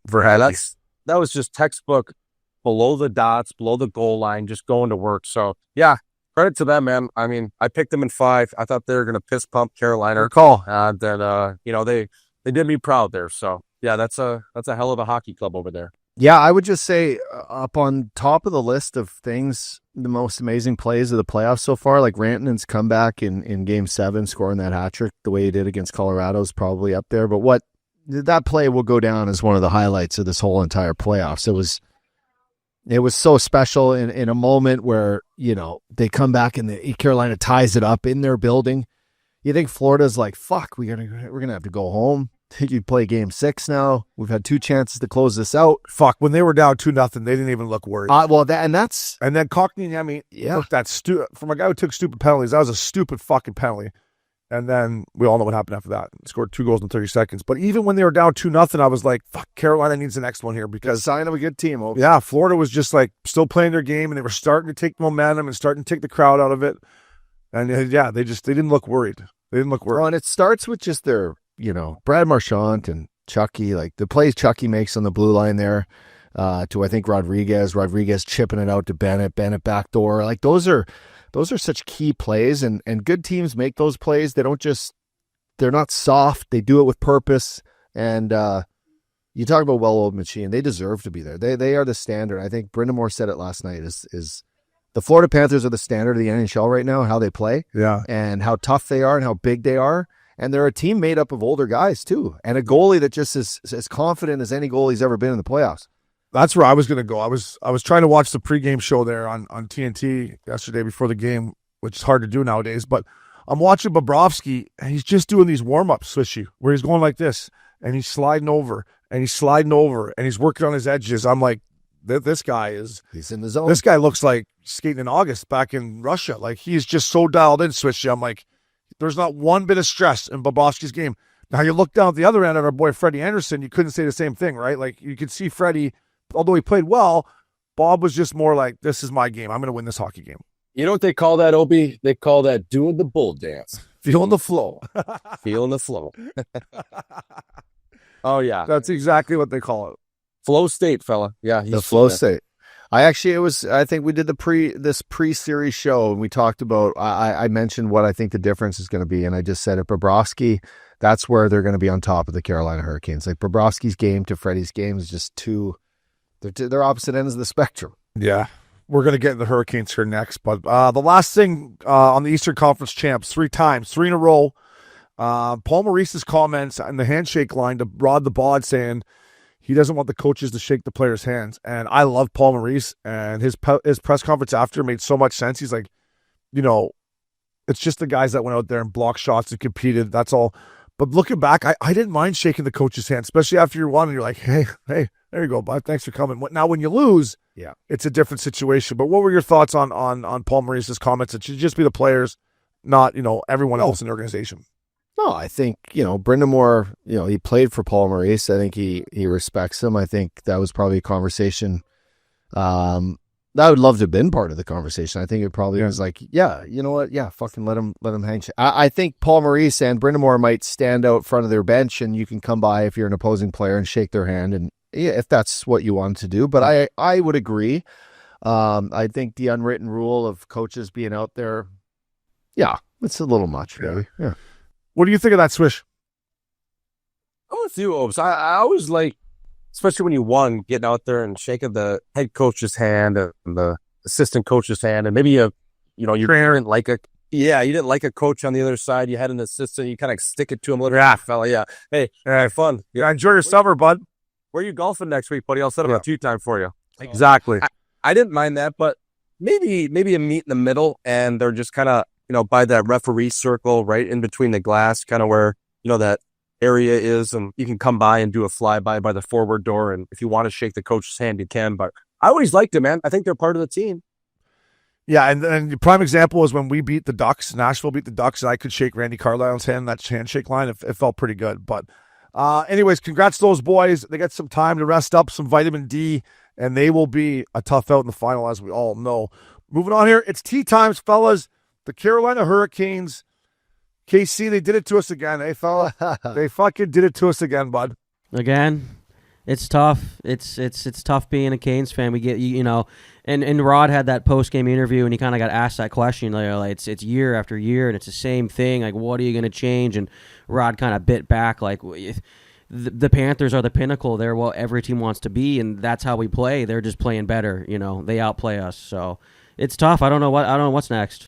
Verhaeghe. That was just textbook, below the dots, below the goal line, just going to work. So, yeah, credit to them, man. I mean, I picked them in 5. I thought they were going to piss pump Carolina. Good call. And then, they did me proud there. So, yeah, that's a hell of a hockey club over there. Yeah, I would just say up on top of the list of things, the most amazing plays of the playoffs so far, like Rantanen's comeback in Game 7, scoring that hat trick the way he did against Colorado is probably up there. But that play will go down as one of the highlights of this whole entire playoffs. It was so special in a moment where, they come back and Carolina ties it up in their building. You think Florida's like, fuck, we're gonna have to go home. think you play game 6 now. We've had 2 chances to close this out. Fuck, when they were down 2-0, they didn't even look worried. And then Cockney, I mean, look, from a guy who took stupid penalties, that was a stupid fucking penalty. And then we all know what happened after that. Scored 2 goals in 30 seconds. But even when they were down 2-0, I was like, fuck, Carolina needs the next one here because sign of a good team. Hope. Yeah, Florida was just like still playing their game and they were starting to take momentum and starting to take the crowd out of it. And they didn't look worried. They didn't look worried. Well, and it starts with just their, Brad Marchand and Chucky, like the plays Chucky makes on the blue line there to I think Rodriguez chipping it out to Bennett backdoor. Like those are such key plays and good teams make those plays. They're not soft. They do it with purpose. And you talk about well-oiled machine. They deserve to be there. They are the standard. I think Brindamore said it last night is the Florida Panthers are the standard of the NHL right now, how they play. Yeah. And how tough they are and how big they are. And they're a team made up of older guys too. And a goalie that just is as confident as any goalie's ever been in the playoffs. That's where I was going to go. I was trying to watch the pregame show there on TNT yesterday before the game, which is hard to do nowadays. But I'm watching Bobrovsky, and he's just doing these warm-ups, Swishy, where he's going like this, and he's sliding over, and he's working on his edges. I'm like, this guy he's in the zone. This guy looks like skating in August back in Russia. Like, he's just so dialed in, Swishy. I'm like, there's not one bit of stress in Bobrovsky's game. Now, you look down at the other end of our boy Freddie Anderson, you couldn't say the same thing, right? Like, you could see Freddie, although he played well, Bob was just more like, this is my game. I'm going to win this hockey game. You know what they call that, Obi? They call that doing the bull dance. Feeling the flow. Feeling the flow. Oh, yeah. That's exactly what they call it. Flow state, fella. Yeah. The flow state. I think we did this pre-series show and we talked about, I mentioned what I think the difference is going to be. And I just said it, Bobrovsky, that's where they're going to be on top of the Carolina Hurricanes. Like Bobrovsky's game to Freddie's game is just they're opposite ends of the spectrum. Yeah. We're going to get the Hurricanes here next. But the last thing on the Eastern Conference champs, 3 times, 3 in a row. Paul Maurice's comments on the handshake line to Rod the Bod saying he doesn't want the coaches to shake the players' hands. And I love Paul Maurice. And his press conference after made so much sense. He's like, it's just the guys that went out there and blocked shots and competed. That's all. But looking back, I didn't mind shaking the coach's hand, especially after you won, and you're like, hey, there you go, bud. Thanks for coming. Now, when you lose, it's a different situation. But what were your thoughts on Paul Maurice's comments? It should just be the players, not everyone else in the organization. No, I think, Brindamore, he played for Paul Maurice. I think he respects him. I think that was probably a conversation that I would love to have been part of the conversation. I think it probably was like, yeah, you know what? Yeah, fucking let him hang. I think Paul Maurice and Brindamore might stand out front of their bench, and you can come by if you're an opposing player and shake their hand, and if that's what you want to do. But I would agree. I think the unwritten rule of coaches being out there, it's a little much, really. Yeah. What do you think of that, Swish? I'm with you, Obes. I always like, especially when you won, getting out there and shaking the head coach's hand and the assistant coach's hand, and maybe you didn't like a coach on the other side. You had an assistant, you kind of stick it to him a little bit, fella. Yeah, hey, fun. Yeah, enjoy your summer, bud. Where are you golfing next week, buddy? I'll set up a tea time for you. Exactly. I didn't mind that, but maybe a meet in the middle, and they're just kind of by that referee circle right in between the glass, kind of where that area is, and you can come by and do a flyby by the forward door, and if you want to shake the coach's hand, you can. But I always liked it, man. I think they're part of the team. Yeah, and the prime example was when we beat the Ducks. Nashville beat the Ducks, and I could shake Randy Carlisle's hand. That handshake line, it felt pretty good. But anyways, congrats to those boys. They got some time to rest up, some vitamin D, and they will be a tough out in the final, as we all know. Moving on here, it's tea times, fellas. The Carolina Hurricanes, KC, they did it to us again, eh, fella? They fucking did it to us again, bud. Again, it's tough. It's tough being a Canes fan. We get and Rod had that post game interview, and he kind of got asked that question. Like it's year after year, and it's the same thing. Like, what are you going to change? And Rod kind of bit back, like, the Panthers are the pinnacle. They're what every team wants to be, and that's how we play. They're just playing better. They outplay us, so it's tough. I don't know what's next.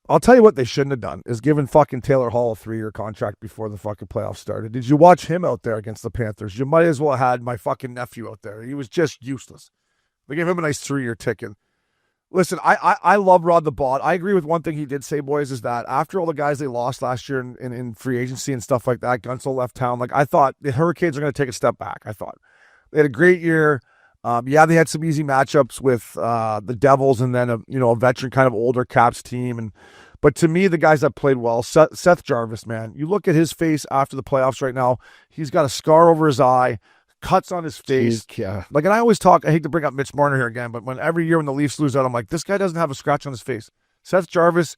I'll tell you what they shouldn't have done is given fucking Taylor Hall a 3-year contract before the fucking playoffs started. Did you watch him out there against the Panthers? You might as well have had my fucking nephew out there. He was just useless. They gave him a nice 3-year ticket. Listen, I love Rod the Bod. I agree with one thing he did say, boys, is that after all the guys they lost last year in free agency and stuff like that, Gunsel left town, like I thought the Hurricanes are going to take a step back. I thought they had a great year. They had some easy matchups with the Devils and then a veteran kind of older Caps team. But to me, the guys that played well, Seth Jarvis, man, you look at his face after the playoffs right now, he's got a scar over his eye, cuts on his face. Yeah. Like, and I always talk, I hate to bring up Mitch Marner here again, but every year when the Leafs lose out, I'm like, this guy doesn't have a scratch on his face. Seth Jarvis,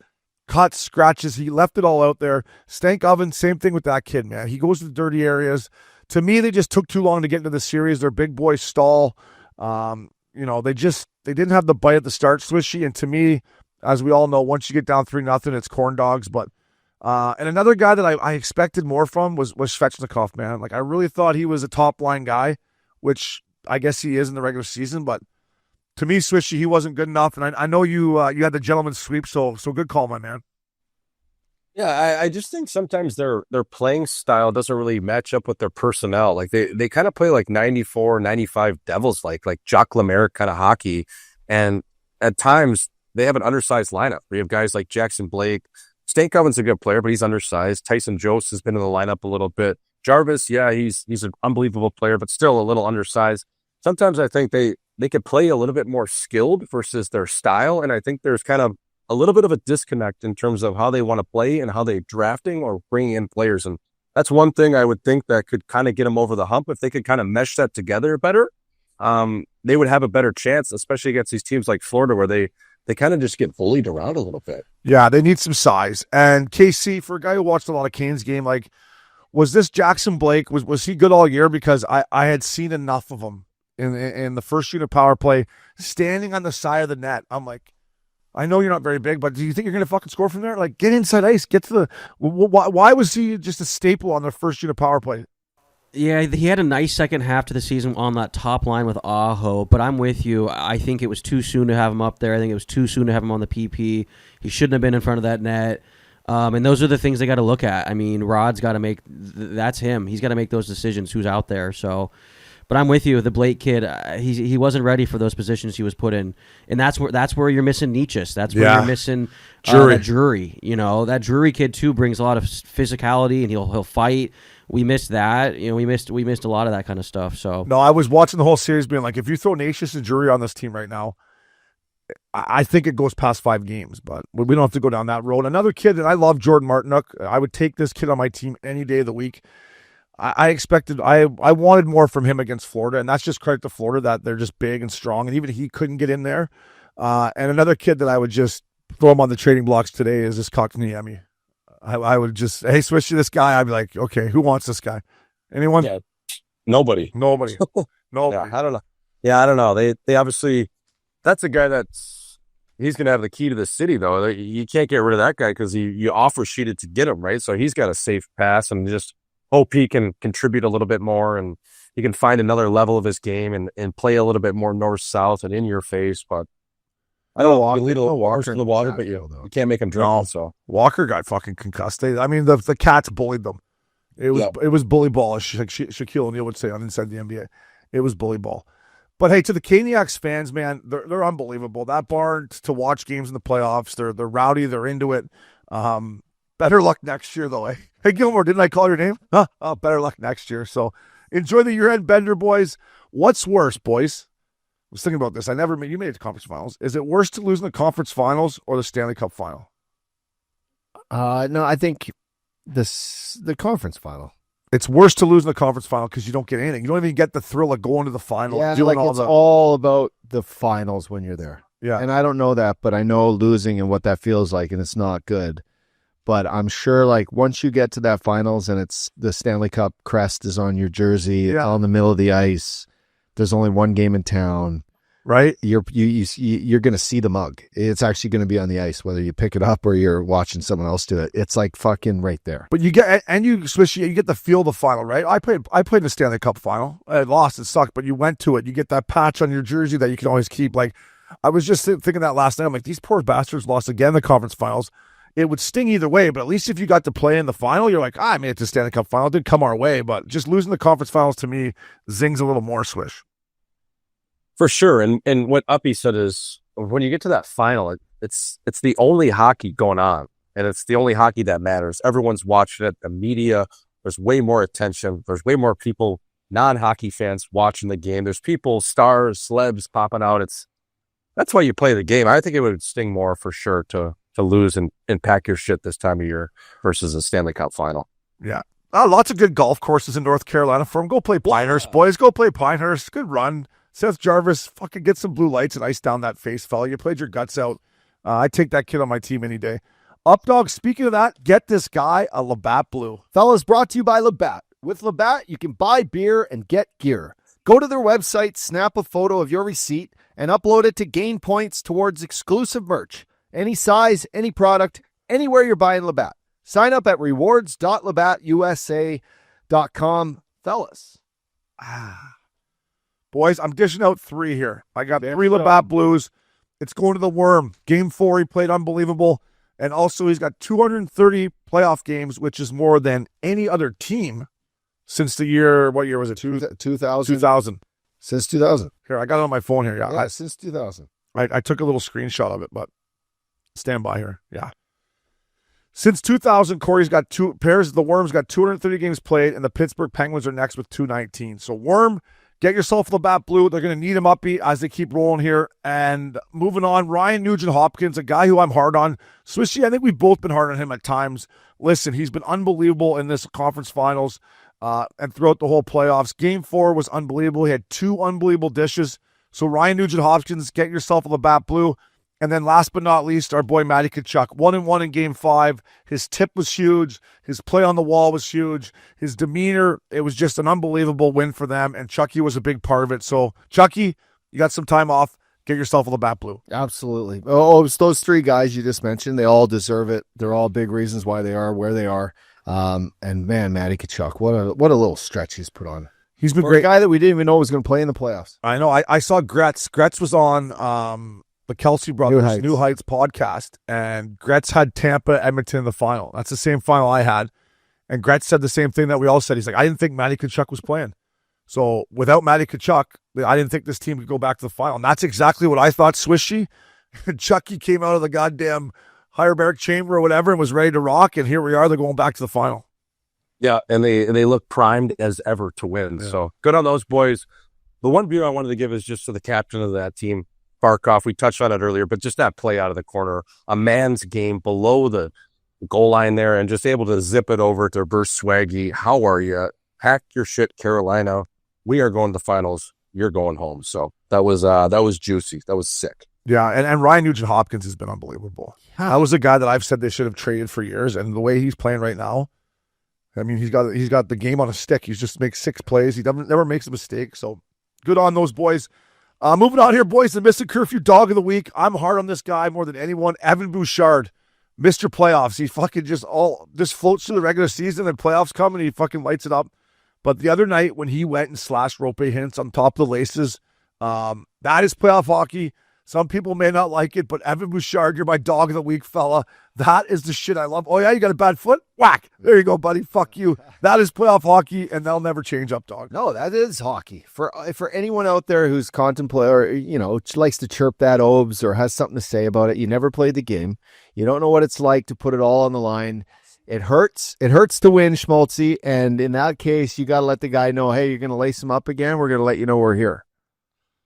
cuts, scratches, he left it all out there. Stank Oven, same thing with that kid, man. He goes to the dirty areas. To me, they just took too long to get into the series. Their big boys stall. They didn't have the bite at the start, Swishy, and to me, as we all know, once you get down 3-0, it's corn dogs. But and another guy that I expected more from was Svechnikov, man. Like, I really thought he was a top line guy, which I guess he is in the regular season. But to me, Swishy, he wasn't good enough. And I know you had the gentleman's sweep, so good call, my man. Yeah, I just think sometimes their playing style doesn't really match up with their personnel. Like they kind of play like 94, 95 Devils, like Jacques Lemaire kind of hockey. And at times they have an undersized lineup. We have guys like Jackson Blake. Stankoven's a good player, but he's undersized. Tyson Jost has been in the lineup a little bit. Jarvis, yeah, he's an unbelievable player, but still a little undersized. Sometimes I think they could play a little bit more skilled versus their style, and I think there's kind of a little bit of a disconnect in terms of how they want to play and how they're drafting or bringing in players. And that's one thing I would think that could kind of get them over the hump. If they could kind of mesh that together better, they would have a better chance, especially against these teams like Florida where they kind of just get bullied around a little bit. Yeah, they need some size. And KC, for a guy who watched a lot of Canes game, like, was this Jackson Blake, was he good all year? Because I had seen enough of him in the first unit power play, standing on the side of the net. I'm like, I know you're not very big, but do you think you're going to fucking score from there? Like, get inside ice, get to the – why was he just a staple on the first unit power play? Yeah, he had a nice second half to the season on that top line with Aho, but I'm with you. I think it was too soon to have him up there. I think it was too soon to have him on the PP. He shouldn't have been in front of that net. And those are the things they got to look at. I mean, Rod's got to make – that's him. He's got to make those decisions, who's out there. So, But I'm with you. The Blake kid, he wasn't ready for those positions he was put in, and that's where you're missing Nietzsche. That's where you're missing that Drury. You know, that Drury kid too brings a lot of physicality, and he'll fight. We missed that. You know, we missed a lot of that kind of stuff. So no, I was watching the whole series, being like, if you throw Natius and Drury on this team right now, I think it goes past 5 games. But we don't have to go down that road. Another kid, and I love Jordan Martinook. I would take this kid on my team any day of the week. I wanted more from him against Florida, and that's just credit to Florida that they're just big and strong, and even he couldn't get in there. And another kid that I would just throw him on the trading blocks today is this Kotkaniemi. I would just, hey, switch to this guy. I'd be like, okay, who wants this guy? Anyone? Yeah, nobody. No. Yeah, I don't know. Yeah, I don't know. They obviously, that's a guy he's going to have the key to the city, though. You can't get rid of that guy because you offer sheeted to get him, right? So he's got a safe pass, and just hope he can contribute a little bit more, and he can find another level of his game and play a little bit more north-south and in your face. But I don't know. You lead a little Walker in the water, but you can't make him drown. No. So Walker got fucking concussed. The Cats bullied them. It was bully ball, as Shaquille O'Neal would say on Inside the NBA. It was bully ball. But hey, to the Caniacs fans, man, they're unbelievable. That barn to watch games in the playoffs. They're rowdy. They're into it. Better luck next year, though. Eh? Hey, Gilmore, didn't I call your name? Huh? Oh, better luck next year. So enjoy the year-end bender, boys. What's worse, boys? I was thinking about this. You made it to conference finals. Is it worse to lose in the conference finals or the Stanley Cup final? No, I think the conference final. It's worse to lose in the conference final because you don't get anything. You don't even get the thrill of going to the final. Yeah, it's all about the finals when you're there. Yeah. And I don't know that, but I know losing and what that feels like, and it's not good. But I'm sure, like, once you get to that finals and it's the Stanley Cup crest is on your jersey, out in the middle of the ice, there's only one game in town, right? You're going to see the mug. It's actually going to be on the ice, whether you pick it up or you're watching someone else do it. It's like fucking right there. But you get the feel of the final, right? I played in the Stanley Cup final. I lost. It sucked, but you went to it. You get that patch on your jersey that you can always keep. Like, I was just thinking that last night. I'm like, these poor bastards lost again in the conference finals. It would sting either way, but at least if you got to play in the final, you're like, I made it to Stanley Cup final. It didn't come our way, but just losing the conference finals to me zings a little more, Swish. For sure. And what Uppy said is when you get to that final, it's the only hockey going on, and it's the only hockey that matters. Everyone's watching it. The media, there's way more attention. There's way more people, non-hockey fans watching the game. There's people, stars, celebs popping out. That's why you play the game. I think it would sting more for sure to lose and pack your shit this time of year versus a Stanley Cup final. Yeah. Lots of good golf courses in North Carolina for them. Go play Pinehurst, boys. Go play Pinehurst. Good run. Seth Jarvis, fucking get some blue lights and ice down that face, fella. You played your guts out. I take that kid on my team any day. Updog, speaking of that, get this guy a Labatt Blue. Fellas, brought to you by Labatt. With Labatt, you can buy beer and get gear. Go to their website, snap a photo of your receipt, and upload it to gain points towards exclusive merch. Any size, any product, anywhere you're buying Labatt. Sign up at rewards.labattusa.com. Fellas. Boys, I'm dishing out 3 here. I got 3 Labatt Blues. It's going to the Worm. Game 4, he played unbelievable. And also, he's got 230 playoff games, which is more than any other team since the year, what year was it? 2000. 2000. Since 2000. Here, I got it on my phone here. Yeah, since 2000. I took a little screenshot of it, but stand by here. Yeah. Since 2000, Corey's got 2 pairs. The Worm's got 230 games played, and the Pittsburgh Penguins are next with 219. So, Worm, get yourself Labatt Blue. They're going to need him uppy as they keep rolling here. And moving on, Ryan Nugent-Hopkins, a guy who I'm hard on. Swishy, I think we've both been hard on him at times. Listen, he's been unbelievable in this conference finals and throughout the whole playoffs. Game 4 was unbelievable. He had 2 unbelievable dishes. So Ryan Nugent-Hopkins, get yourself a Labatt Blue. And then last but not least, our boy Matty Tkachuk, 1-1 in Game 5. His tip was huge. His play on the wall was huge. His demeanor, it was just an unbelievable win for them. And Chucky was a big part of it. So, Chucky, you got some time off. Get yourself a Labatt Blue. Absolutely. Oh, it's those 3 guys you just mentioned. They all deserve it. They're all big reasons why they are where they are. And man, Matty Tkachuk, what a little stretch he's put on. He's been For great. A guy that we didn't even know was going to play in the playoffs. I know. I saw Gretz. Gretz was on the Kelsey Brothers New Heights podcast, and Gretz had Tampa, Edmonton in the final. That's the same final I had. And Gretz said the same thing that we all said. He's like, I didn't think Matty Tkachuk was playing. So without Matty Tkachuk, I didn't think this team could go back to the final. And that's exactly what I thought. Swishy, Chucky came out of the goddamn hyperbaric chamber or whatever and was ready to rock. And here we are. They're going back to the final. Yeah, and they look primed as ever to win. Yeah. So good on those boys. The one view I wanted to give is just to the captain of that team, Barkov. We touched on it earlier, but just that play out of the corner, a man's game below the goal line there, and just able to zip it over to Burst Swaggy. How are you? Pack your shit, Carolina. We are going to the finals. You're going home. So that was juicy. That was sick. Yeah, and Ryan Nugent-Hopkins has been unbelievable. That was a guy that I've said they should have traded for years, and the way he's playing right now, I mean, he's got the game on a stick. He just makes 6 plays. He never makes a mistake. So good on those boys. Moving on here, boys, the Missin Curfew Dog of the Week. I'm hard on this guy more than anyone. Evan Bouchard, Mr. Playoffs. He fucking just floats through the regular season, and playoffs come, and he fucking lights it up. But the other night when he went and slashed Rope Hintz on top of the laces, that is playoff hockey. Some people may not like it, but Evan Bouchard, you're my dog of the week, fella. That is the shit I love. Oh, yeah, you got a bad foot? Whack. There you go, buddy. Fuck you. That is playoff hockey, and they'll never change up, dog. No, that is hockey. For anyone out there who's contemplating or, likes to chirp that Obes or has something to say about it, you never played the game. You don't know what it's like to put it all on the line. It hurts. It hurts to win, Schmaltzy, and in that case, you got to let the guy know, hey, you're going to lace him up again. We're going to let you know we're here.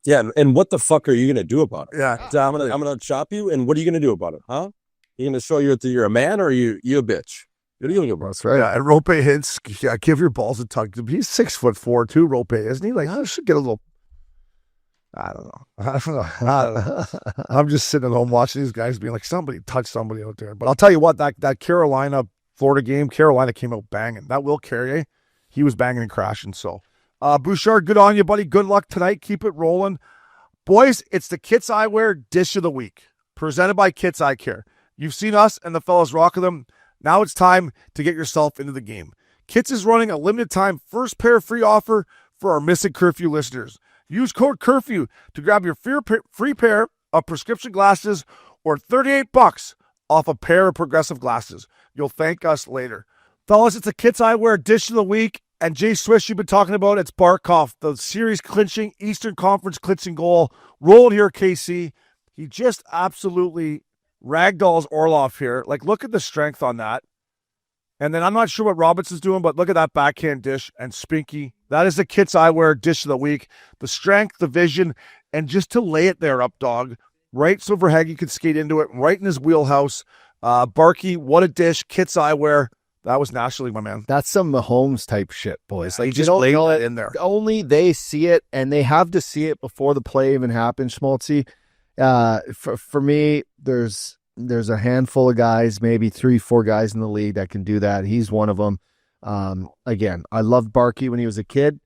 Yeah, and what the fuck are you gonna do about it? Yeah, I'm gonna chop you, and what are you gonna do about it, huh? You gonna show you're a man, or are you a bitch? What are you gonna do about it? That's right. Yeah, and Rope Hintz, give your balls a tug. He's 6'4" too, Rope, isn't he? Like, I should get a little. I don't know. I'm just sitting at home watching these guys being like, somebody touch somebody out there. But I'll tell you what, that Carolina Florida game, Carolina came out banging. That Will Carrier, he was banging and crashing. So. Bouchard, good on you, buddy. Good luck tonight. Keep it rolling. Boys, it's the Kits Eyewear Dish of the Week, presented by Kits Eye Care. You've seen us and the fellas rocking them. Now it's time to get yourself into the game. Kits is running a limited time first pair free offer for our Missin Curfew listeners. Use code CURFEW to grab your free pair of prescription glasses or $38 off a pair of progressive glasses. You'll thank us later. Fellas, it's the Kits Eyewear Dish of the Week. And Jay Swish, you've been talking about, it's Barkov, the series clinching, Eastern Conference clinching goal. Rolled here, KC. He just absolutely ragdolls Orlov here. Like, look at the strength on that. And then I'm not sure what Robinson's doing, but look at that backhand dish and Spinky. That is the Kits Eyewear Dish of the Week. The strength, the vision, and just to lay it there up, dog. Right so Verhaeghe could skate into it, right in his wheelhouse. Barkey, what a dish. Kits Eyewear. That was nationally, my man. That's some Mahomes type shit, boys. Like, just laid it in there. Only they see it, and they have to see it before the play even happens, Schmaltzy. For me, there's a handful of guys, maybe 3-4 guys in the league that can do that. He's one of them. Again, I loved Barkey when he was a kid.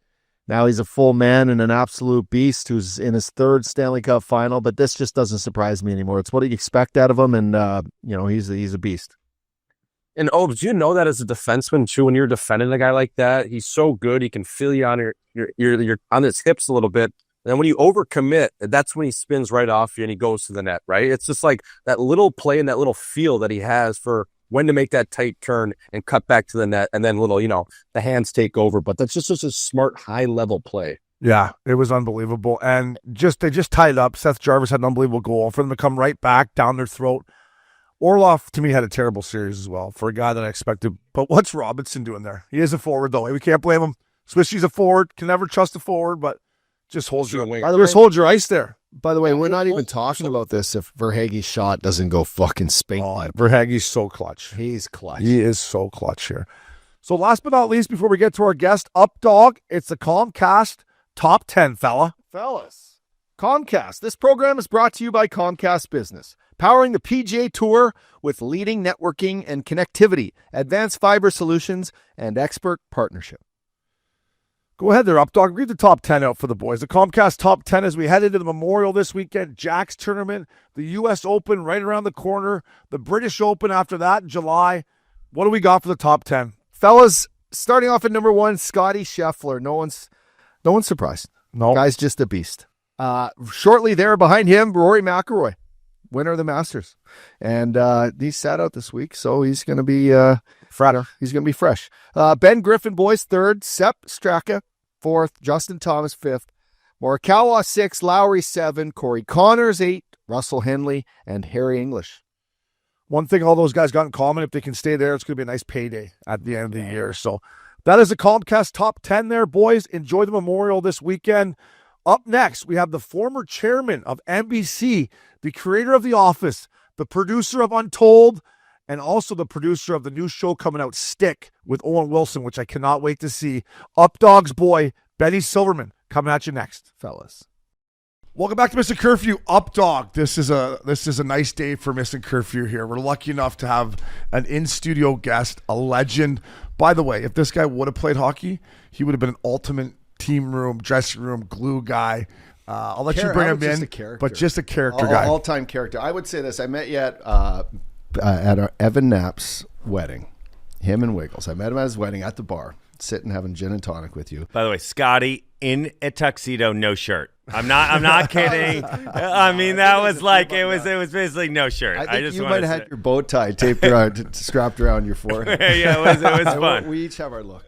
Now he's a full man and an absolute beast who's in his 3rd Stanley Cup final, but this just doesn't surprise me anymore. It's what you expect out of him, and he's a beast. And do you know that as a defenseman too, when you're defending a guy like that, he's so good. He can feel you on your on his hips a little bit. And then when you overcommit, that's when he spins right off you and he goes to the net, right? It's just like that little play and that little feel that he has for when to make that tight turn and cut back to the net, and then the hands take over. But that's just a smart, high level play. Yeah, it was unbelievable. And they just tied it up. Seth Jarvis had an unbelievable goal for them to come right back down their throat. Orlov, to me, had a terrible series as well for a guy that I expected. But what's Robinson doing there? He is a forward, though. We can't blame him. Swishy's a forward. Can never trust a forward, but just hold your ice there. By the way, we're not even talking about this if Verhaeghe's shot doesn't go fucking spink. Oh, Verhaeghe's so clutch. He's clutch. He is so clutch here. So last but not least, before we get to our guest, up dog, it's the Comcast Top 10, Fellas. Comcast. This program is brought to you by Comcast Business, powering the PGA Tour with leading networking and connectivity, advanced fiber solutions, and expert partnership. Go ahead there, up dog. Read the top 10 out for the boys. The Comcast Top 10 as we head into the Memorial this weekend. Jack's Tournament, the U.S. Open right around the corner, the British Open after that in July. What do we got for the top 10? Fellas, starting off at number 1, Scotty Scheffler. No one's surprised. No. Guy's just a beast. Shortly there behind him, Rory McIlroy, winner of the Masters. And he sat out this week, so he's going to be He's going to be fresh. Ben Griffin, boys, 3rd. Sepp Straka, 4th, Justin Thomas 5th, Morikawa 6, Lowry 7, Corey Connors 8, Russell Henley, and Harry English. One thing all those guys got in common, if they can stay there, it's going to be a nice payday at the end of the year. So that is the Comcast top 10 there, boys. Enjoy the Memorial this weekend. Up next, we have the former chairman of NBC, the creator of The Office, the producer of Untold, and also the producer of the new show coming out, Stick, with Owen Wilson, which I cannot wait to see. Updog's boy, Benny Silverman, coming at you next, fellas. Welcome back to Missin Curfew. Updog. This is a nice day for Missin Curfew here. We're lucky enough to have an in-studio guest, a legend. By the way, if this guy would have played hockey, he would have been an ultimate team room, dressing room, glue guy. I'll let you bring him in, but just a character guy. All-time character. I would say this. I met you at Evan Knapp's wedding, him and Wiggles. I met him at his wedding at the bar, sitting having gin and tonic with you. By the way, Scotty in a tuxedo, no shirt. I'm not kidding. I mean, that was like it was basically no shirt. I think you might have had your bow tie taped around, strapped around your forehead. Yeah, it was fun. We each have our look.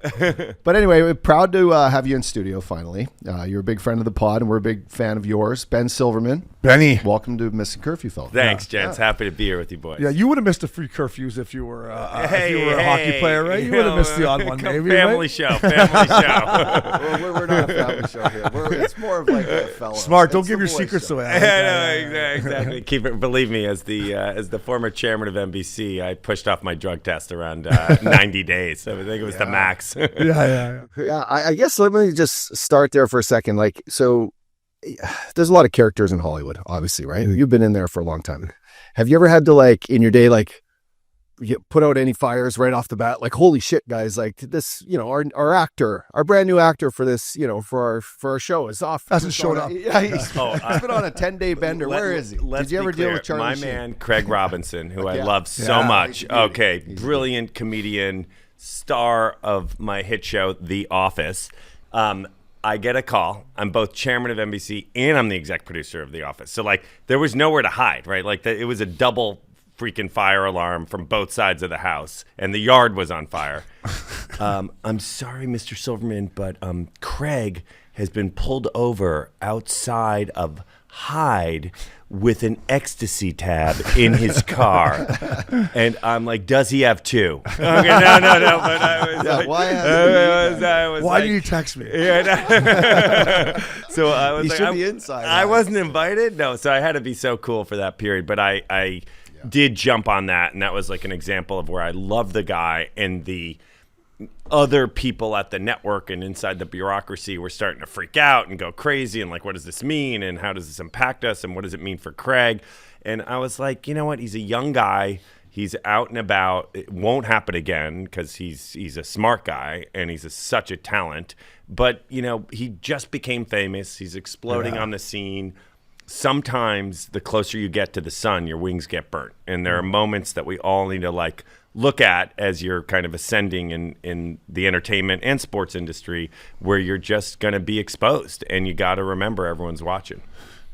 But anyway, we're proud to have you in studio finally. You're a big friend of the pod, and we're a big fan of yours, Ben Silverman. Benny, welcome to Missin Curfew, fella. Thanks, gents. Happy to be here with you boys. Yeah, you would have missed the free curfews if you were a hockey player, right? You would have missed the odd one, maybe. Family show. We're not a family show here. It's more of like a fella. Smart. Don't give your secrets away. Exactly. Keep it. Believe me, as the former chairman of NBC, I pushed off my drug test around 90 days. So I think it was the max. Yeah. I guess let me just start there for a second. Like, so there's a lot of characters in Hollywood, obviously, right? You've been in there for a long time. Have you ever had to, like, in your day, like, put out any fires right off the bat? Like, holy shit, guys, like this, our brand new actor for this, for our show is off. Hasn't showed up. Yeah, he's been on a 10-day bender. Where is he? Did you ever deal with Charlie My Sheen? Man, Craig Robinson, who I love so much. He's brilliant comedian, star of my hit show, The Office. I get a call. I'm both chairman of NBC and I'm the exec producer of The Office. So, like, there was nowhere to hide, right? Like, it was a double freaking fire alarm from both sides of the house, and the yard was on fire. I'm sorry, Mr. Silverman, but Craig has been pulled over outside of Hyde with an ecstasy tab in his car. And I'm like, does he have two? Okay, no. But I was why did you text me? So I was should be inside. I wasn't invited. No, so I had to be so cool for that period. But I did jump on that, and that was like an example of where I love the guy, and the other people at the network and inside the bureaucracy were starting to freak out and go crazy and like, what does this mean, and how does this impact us, and what does it mean for Craig? And I was like, you know what, he's a young guy, he's out and about, it won't happen again because he's a smart guy and he's such a talent, but he just became famous, he's exploding on the scene. Sometimes the closer you get to the sun, your wings get burnt. And there are moments that we all need to like look at as you're kind of ascending in the entertainment and sports industry, where you're just going to be exposed, and you got to remember everyone's watching.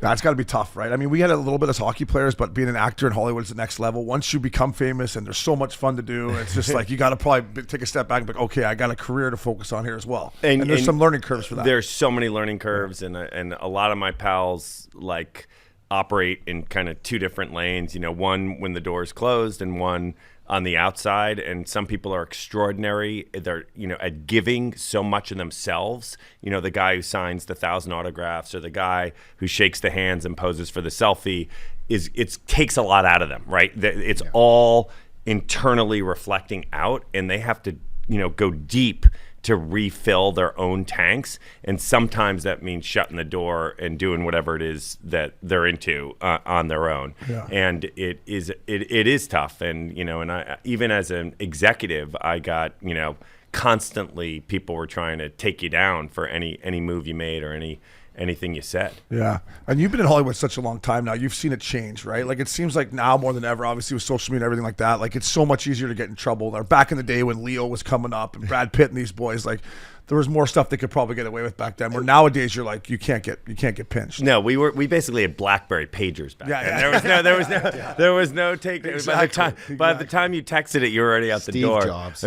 That's got to be tough, right? I mean, we had a little bit as hockey players, but being an actor in Hollywood is the next level. Once you become famous and there's so much fun to do, it's just like you got to probably take a step back and be like, okay, I got a career to focus on here as well. And there's some learning curves for that. There's so many learning curves, and a lot of my pals like operate in kind of two different lanes. One when the door is closed, and one on the outside. And some people are extraordinary. They're, at giving so much of themselves. The guy who signs the 1,000 autographs, or the guy who shakes the hands and poses for the selfie, it takes a lot out of them, right? It's all internally reflecting out, and they have to, go deep to refill their own tanks. And sometimes that means shutting the door and doing whatever it is that they're into on their own. Yeah. And it is tough. And, and I, even as an executive, I got, constantly people were trying to take you down for any move you made or anything you said. Yeah. And you've been in Hollywood such a long time now. You've seen it change, right? Like, it seems like now more than ever, obviously with social media and everything like that, like, it's so much easier to get in trouble. Or back in the day when Leo was coming up and Brad Pitt and these boys, like, there was more stuff they could probably get away with back then. Where nowadays you're like, you can't get pinched. No, we basically had BlackBerry pagers back then. There was no take. Exactly. By the time you texted it, you were already out the Steve door. Jobs.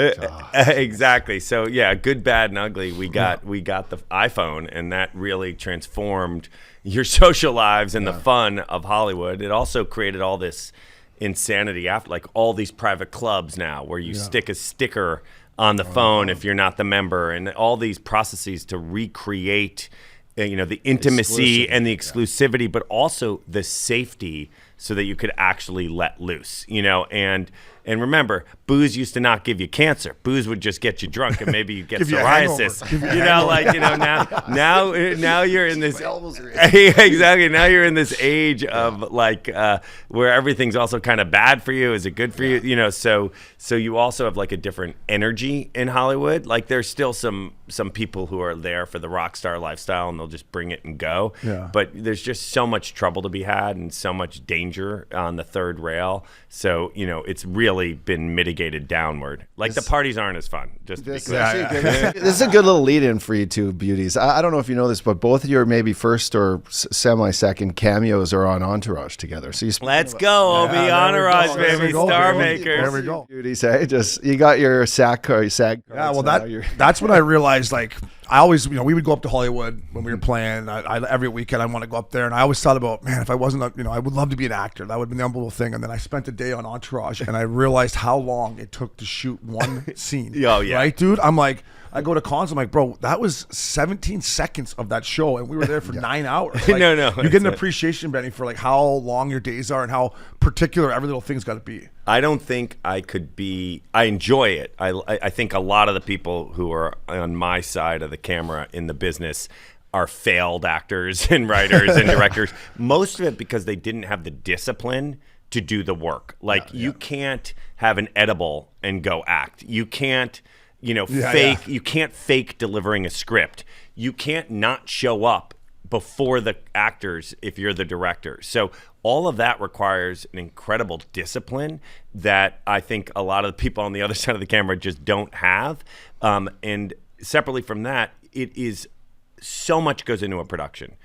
Exactly. So yeah, good, bad, and ugly. We got the iPhone, and that really transformed your social lives and the fun of Hollywood. It also created all this insanity after, like all these private clubs now where you stick a sticker on the phone if you're not the member, and all these processes to recreate the intimacy and the exclusivity, but also the safety so that you could actually let loose, and remember, booze used to not give you cancer. Booze would just get you drunk, and maybe you get psoriasis. Now you're in this exactly. Now you're in this age of where everything's also kind of bad for you. Is it good for you? So you also have like a different energy in Hollywood. Like there's still some people who are there for the rock star lifestyle, and they'll just bring it and go. Yeah. But there's just so much trouble to be had and so much danger on the third rail. So it's really been mitigated downward. Like the parties aren't as fun. Just This because. is a good little lead-in for you two beauties. I don't know if you know this, but both of your maybe first or semi-second cameos are on Entourage together. So Let's go, Obi. Entourage, baby. Star makers. There we go. Beauties, hey? You got your SAG cards. Yeah, well, that's when I realized, like, I always, we would go up to Hollywood when we were playing. Every weekend I want to go up there, and I always thought about, man, if I wasn't, I would love to be an actor. That would have been the unbelievable thing. And then I spent a day on Entourage, and I realized how long it took to shoot one scene. Oh, yeah. Right, dude? I'm like, I go to cons, I'm like, bro, that was 17 seconds of that show, and we were there for 9 hours. Like, No, you get an appreciation, Benny, for like how long your days are and how particular every little thing's got to be. I don't think I could be. I enjoy it. I think a lot of the people who are on my side of the camera in the business are failed actors and writers and directors. Most of it because they didn't have the discipline to do the work. Like you can't have an edible and go act. You can't, fake. You can't fake delivering a script. You can't not show up before the actors if you're the director. So all of that requires an incredible discipline that I think a lot of the people on the other side of the camera just don't have. And separately from that, it is so much goes into a production.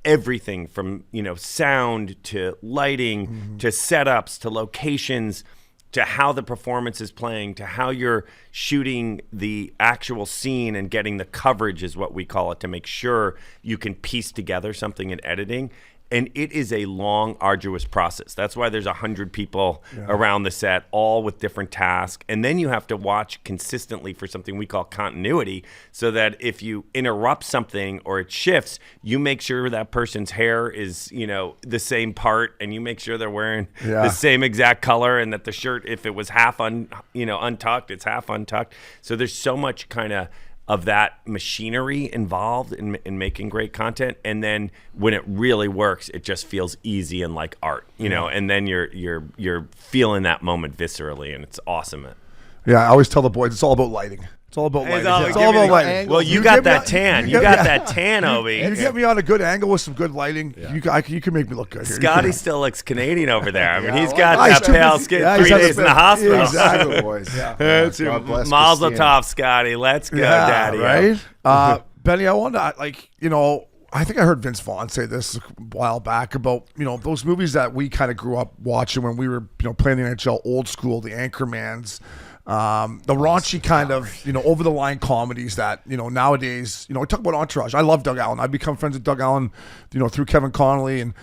Everything from, sound to lighting to setups to locations to how the performance is playing, to how you're shooting the actual scene and getting the coverage is what we call it, to make sure you can piece together something in editing. And it is a long, arduous process. That's why there's 100 people around the set, all with different tasks. And then you have to watch consistently for something we call continuity, so that if you interrupt something or it shifts, you make sure that person's hair is, the same part, and you make sure they're wearing the same exact color, and that the shirt, if it was half untucked, it's half untucked. So there's so much kind of that machinery involved in making great content, and then when it really works, it just feels easy and like art, and then you're feeling that moment viscerally, and it's awesome. Yeah, I always tell the boys it's all about lighting. It's all about lighting. It's all about lighting. Well, you got that tan. You got that tan, Obi. You get me on a good angle with some good lighting, you can make me look good here. Scotty still looks Canadian over there. I mean, he's got that pale skin. 3 days in the hospital. Exactly, boys. Mazel tov, Scotty. Let's go, Daddy. Right? Benny, I wanted to, I think I heard Vince Vaughn say this a while back about, those movies that we kind of grew up watching when we were, playing the NHL old school, the Anchormans, the raunchy kind of, over the line comedies that, nowadays, we talk about Entourage. I love Doug Allen. I've become friends with Doug Allen, through Kevin Connolly, and,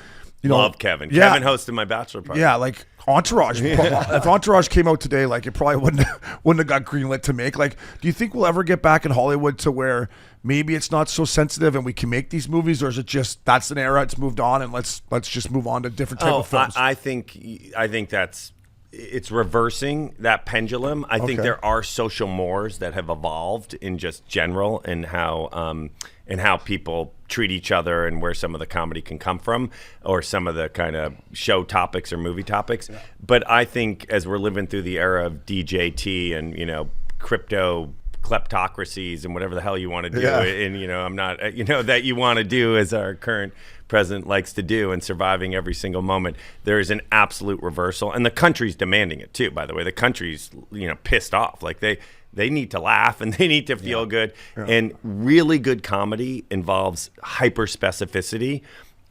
love Kevin. Yeah. Kevin hosted my bachelor party. Yeah, like Entourage. If Entourage came out today, like it probably wouldn't have got greenlit to make. Like, do you think we'll ever get back in Hollywood to where maybe it's not so sensitive and we can make these movies, or is it just that's an era, it's moved on, and let's just move on to different type of films? I think it's reversing that pendulum. I think there are social mores that have evolved in just general, and how people treat each other, and where some of the comedy can come from, or some of the kind of show topics or movie topics. Yeah. But I think as we're living through the era of DJT and crypto kleptocracies and whatever the hell you want to do, and I'm not that you want to do as our current president likes to do, and surviving every single moment, there is an absolute reversal, and the country's demanding it too. By the way, the country's pissed off. Like they need to laugh and they need to feel good. And really good comedy involves hyper specificity.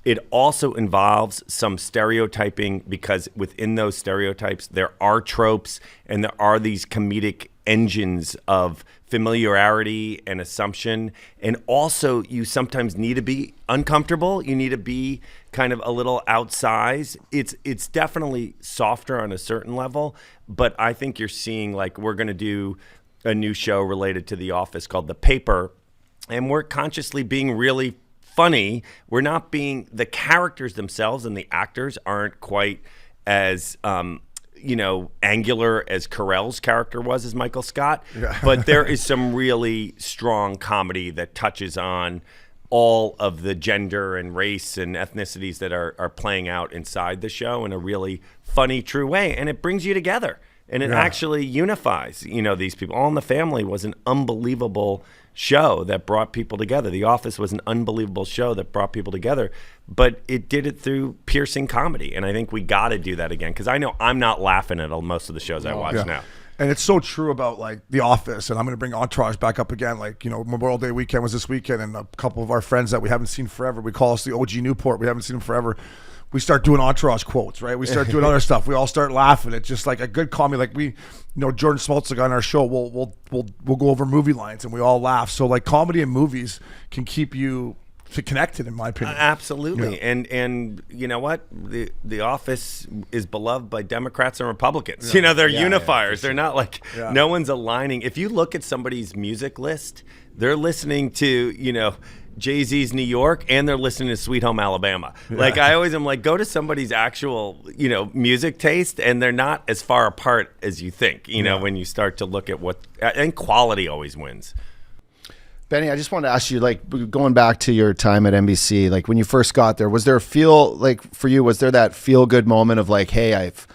It also involves some stereotyping, because within those stereotypes, there are tropes and there are these comedic engines of familiarity and assumption. And also, you sometimes need to be uncomfortable. You need to be kind of a little outsized. It's definitely softer on a certain level, but I think you're seeing, like, we're going to do a new show related to The Office called The Paper, and we're consciously being really funny. We're not being, the characters themselves and the actors aren't quite as angular as Carell's character was as Michael Scott, but there is some really strong comedy that touches on all of the gender and race and ethnicities that are playing out inside the show in a really funny, true way, and it brings you together. And it actually unifies, these people. All in the Family was an unbelievable show that brought people together. The Office was an unbelievable show that brought people together, but it did it through piercing comedy. And I think we got to do that again, because I know I'm not laughing at most of the shows I watch now. And it's so true about, like, The Office, and I'm going to bring Entourage back up again. Like, Memorial Day weekend was this weekend, and a couple of our friends that we haven't seen forever, we call us the OG Newport, we haven't seen them forever, we start doing Entourage quotes, right? We start doing other stuff. We all start laughing. It's just like a good comedy. Like, we, Jordan Smoltz on our show, we'll go over movie lines and we all laugh. So, like, comedy and movies can keep you connected, in my opinion. Absolutely. And you know what? The Office is beloved by Democrats and Republicans. They're unifiers. They're not like, no one's aligning. If you look at somebody's music list, they're listening to, Jay-Z's New York, and they're listening to Sweet Home Alabama. Like, I always am like, go to somebody's actual, music taste, and they're not as far apart as you think, when you start to look at and quality always wins. Benny, I just wanted to ask you, like, going back to your time at NBC, like, when you first got there, was there that feel-good moment of, like, hey, I've,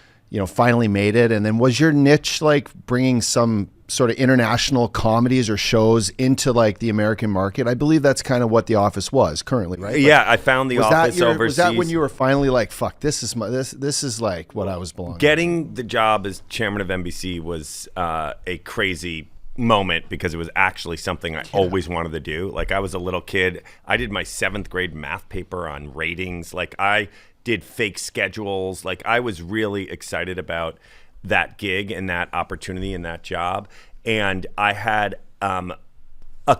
finally made it? And then was your niche, like, bringing some sort of international comedies or shows into, like, the American market? I believe that's kind of what The Office was currently, right? Yeah, I found The Office overseas. Was that when you were finally like, fuck, this is like what I was belonging? Getting the job as chairman of NBC was a crazy moment, because it was actually something I always wanted to do. Like, I was a little kid. I did my 7th grade math paper on ratings. Like, I did fake schedules. Like, I was really excited about that gig and that opportunity and that job. And I had a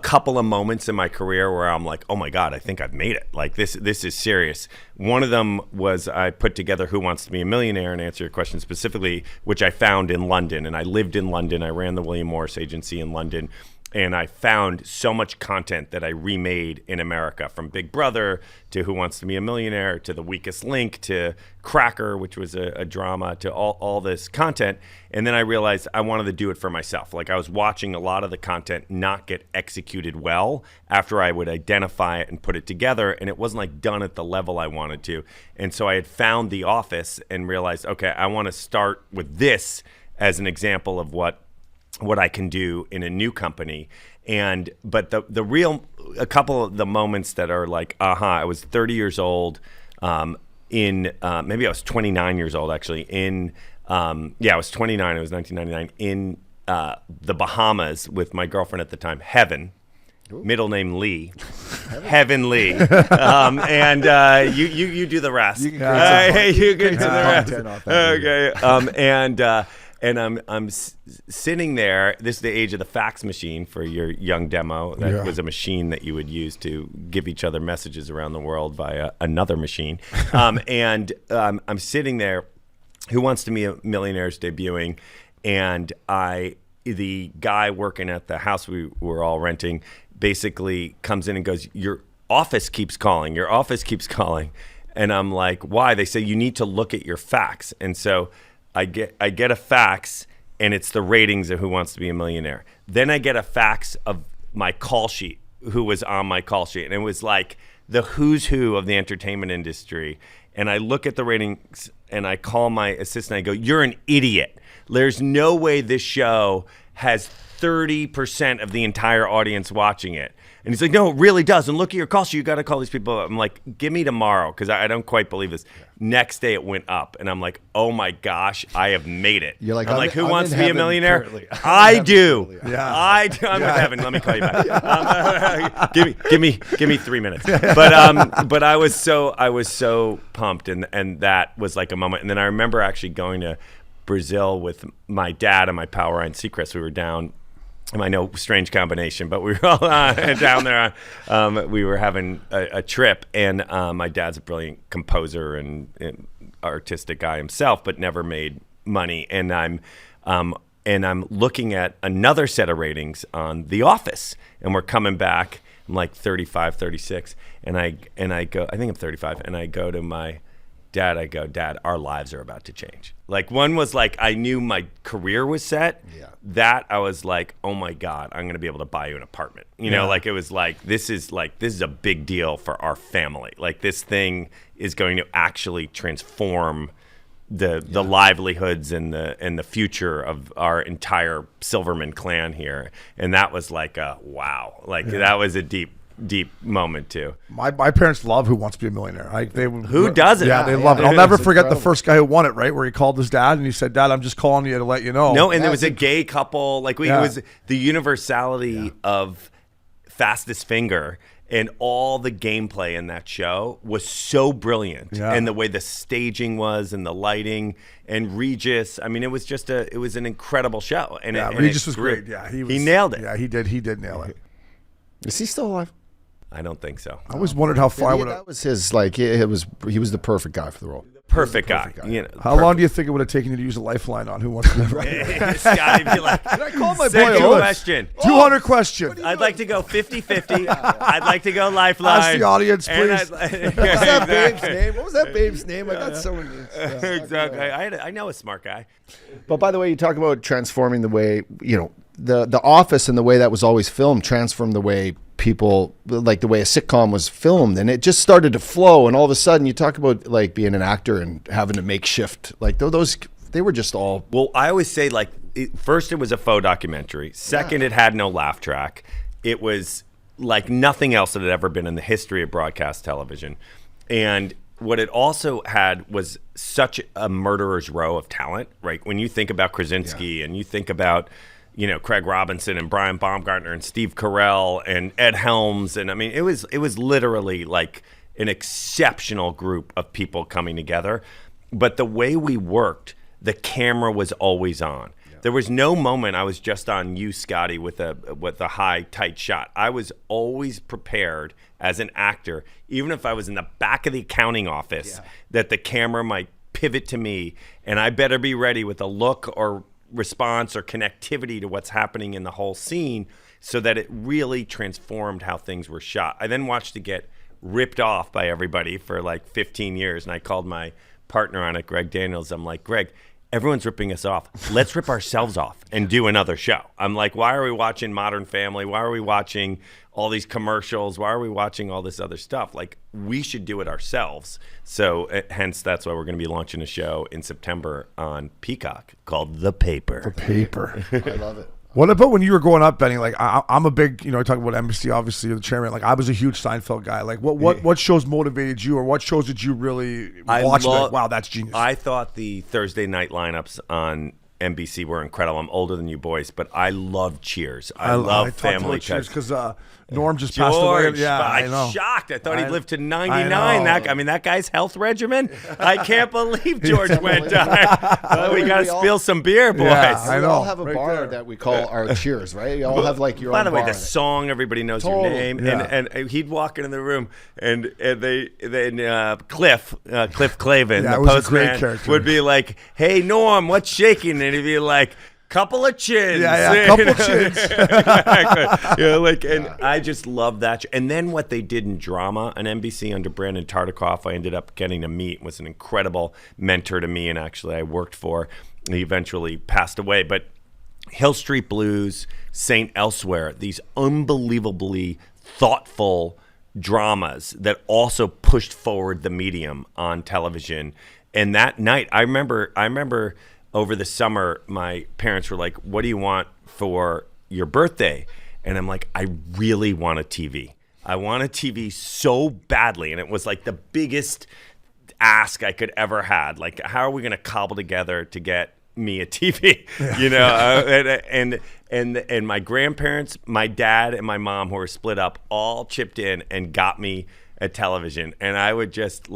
couple of moments in my career where I'm like, oh my God, I think I've made it. Like, this is serious. One of them was I put together Who Wants to Be a Millionaire, and answer your question specifically, which I found in London. And I lived in London. I ran the William Morris agency in London. And I found so much content that I remade in America, from Big Brother to Who Wants to Be a Millionaire to The Weakest Link to Cracker, which was a drama, to all this content. And then I realized I wanted to do it for myself. Like, I was watching a lot of the content not get executed well after I would identify it and put it together, and it wasn't, like, done at the level I wanted to. And so I had found The Office and realized, okay, I want to start with this as an example of what I can do in a new company. But a couple of the moments that are like, I was 30 years old maybe I was 29 years old actually I was 29, it was 1999, in the Bahamas with my girlfriend at the time, Heaven. Ooh. Middle name Lee. Heaven Lee. And you do the rest. You get to the rest. Okay. And I'm sitting there. This is the age of the fax machine for your young demo. That was a machine that you would use to give each other messages around the world via another machine. And I'm sitting there. Who Wants to Be a Millionaire is debuting, and the guy working at the house we were all renting basically comes in and goes, "Your office keeps calling. Your office keeps calling." And I'm like, "Why?" They say, "You need to look at your fax." And so I get a fax, and it's the ratings of Who Wants to Be a Millionaire. Then I get a fax of my call sheet, who was on my call sheet, and it was like the who's who of the entertainment industry. And I look at the ratings, and I call my assistant. I go, "You're an idiot. There's no way this show has 30% of the entire audience watching it." And he's like, no, it really does. And look at your call sheet. You got to call these people up. I'm like, give me tomorrow, because I don't quite believe this. Next day it went up. And I'm like, oh my gosh, I have made it. You're like, I'm like, who I'm wants in to be a heaven millionaire? currently. I do. Yeah. I do. I'm in heaven. Let me call you back. Give me 3 minutes. But I was so pumped, and that was like a moment. And then I remember actually going to Brazil with my dad and my power Ryan Seacrest. We were down. I know, strange combination, but we were all down there. We were having a trip, and my dad's a brilliant composer and artistic guy himself, but never made money. And I'm looking at another set of ratings on The Office, and we're coming back. I'm like 35, 36, and I go, I think I'm 35, and I go to my dad. I go, Dad, our lives are about to change. Like, one was like, I knew my career was set. Yeah. That I was like, oh my God, I'm going to be able to buy you an apartment. You know, like, it was like, this is a big deal for our family. Like, this thing is going to actually transform the livelihoods and the future of our entire Silverman clan here. And that was like a wow. Like, that was a deep moment too. My parents love Who Wants to Be a Millionaire. Like, Who doesn't? Yeah, they love it. I'll never forget the incredible. first guy who won it, right? Where he called his dad and he said, Dad, I'm just calling you to let you know. No, and there was a gay couple. Like, it was the universality of Fastest Finger, and all the gameplay in that show was so brilliant. Yeah. And the way the staging was and the lighting and Regis. I mean, it was an incredible show. And Regis was great. Yeah, he nailed it. Yeah, he did nail it. Is he still alive? I don't think so. I always wondered how far That was his, like, he was the perfect guy for the role. Perfect guy. You know, How long do you think it would have taken you to use a lifeline on Who Wants to Be a Millionaire? Scotty be like, Can I call my send boy you a Owen? question. 200 question. I'd like to go 50-50. I'd like to go lifeline. Ask the audience, And please. What was that babe's name? What was that babe's name? I got so many. Exactly. I know a smart guy. But by the way, you talk about transforming the way, the Office and the way that was always filmed transformed the way people, like the way a sitcom was filmed, and it just started to flow. And all of a sudden, you talk about like being an actor and having to make shift. Like those, they were just all. Well, I always say, like, first it was a faux documentary. Second, it had no laugh track. It was like nothing else that had ever been in the history of broadcast television. And what it also had was such a murderer's row of talent, right? When you think about Krasinski and you think about, Craig Robinson and Brian Baumgartner and Steve Carell and Ed Helms. And I mean, it was literally like an exceptional group of people coming together. But the way we worked, the camera was always on. Yeah. There was no moment I was just on you, Scotty, with a high, tight shot. I was always prepared as an actor, even if I was in the back of the accounting office, that the camera might pivot to me, and I better be ready with a look or response or connectivity to what's happening in the whole scene, so that it really transformed how things were shot. I then watched it get ripped off by everybody for like 15 years, and I called my partner on it, Greg Daniels. I'm like, Greg, everyone's ripping us off. Let's rip ourselves off and do another show. I'm like, why are we watching Modern Family? Why are we watching all these commercials? Why are we watching all this other stuff? Like, we should do it ourselves. So hence, that's why we're going to be launching a show in September on Peacock called The Paper. The Paper. I love it. What about when you were growing up, Benny? Like, I'm a big, I talk about NBC, obviously, you're the chairman. Like, I was a huge Seinfeld guy. Like, what shows motivated you, or what shows did you really watch? Like, wow, that's genius. I thought the Thursday night lineups on NBC were incredible. I'm older than you boys, but I love Cheers. I love Family Ties. Because Norm just passed away. Yeah, I know. I'm shocked. I thought he'd lived to 99. That guy's health regimen. I can't believe George went down. We got to spill some beer, boys. Yeah, I We know. all have a Right bar there. that we call our Cheers, right? You all have like your By own the way, bar. the song, everybody knows your Totally. name, Yeah. and he'd walk into the room, and Cliff Clavin, Yeah, the it was a great postman, character. would be like, "Hey Norm, what's shaking?" And he'd be like, "Couple of chins." Yeah, couple chins. Exactly. And I just love that. And then what they did in drama on NBC under Brandon Tartikoff, I ended up getting to meet, was an incredible mentor to me, and actually I worked for. He eventually passed away, but Hill Street Blues, St. Elsewhere, these unbelievably thoughtful dramas that also pushed forward the medium on television. And that night, I remember over the summer, my parents were like, "What do you want for your birthday?" And I'm like, I really want a TV. I want a TV so badly. And it was like the biggest ask I could ever had. Like, how are we going to cobble together to get me a TV? You know, and my grandparents, my dad and my mom, who were split up, all chipped in and got me a television. And I would just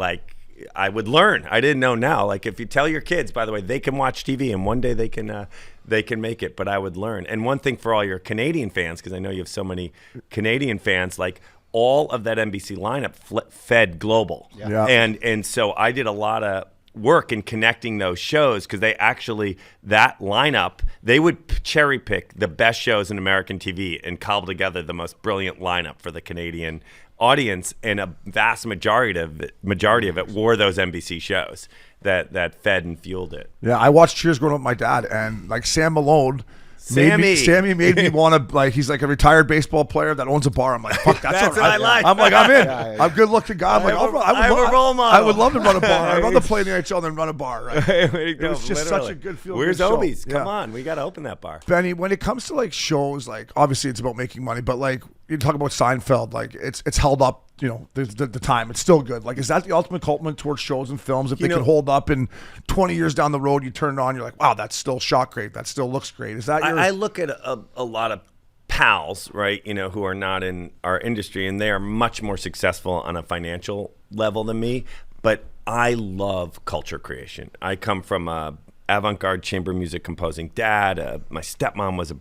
I would learn. I didn't know now. Like, if you tell your kids, by the way, they can watch TV and one day they can make it, but I would learn. And one thing for all your Canadian fans, because I know you have so many Canadian fans, like, all of that NBC lineup fed global. Yeah. And so I did a lot of work in connecting those shows, because they actually, that lineup, they would cherry pick the best shows in American TV and cobble together the most brilliant lineup for the Canadian audience, and a vast majority of it were those NBC shows that fed and fueled it. Yeah, I watched Cheers growing up with my dad, and like Sam Malone. Sammy made me want to, like, he's like a retired baseball player that owns a bar. I'm like, fuck, that's what I like. I'm like, I'm in. I'm good looking guy. I'm like, I have a role model. I would love to run a bar. I'd rather play in the NHL than run a bar. Right? It was just such a good feel. Where's Obies? Come on, we got to open that bar. Benny, when it comes to like shows, like obviously it's about making money, but like you talk about Seinfeld, like it's held up. You know, the time, it's still good. Like, is that the ultimate compliment towards shows and films? If they can hold up, and 20 years down the road, you turn it on, you're like, wow, that's still shot great. That still looks great. Is that your... I look at a lot of pals, right, you know, who are not in our industry, and they are much more successful on a financial level than me. But I love culture creation. I come from a avant-garde chamber music composing dad. My stepmom was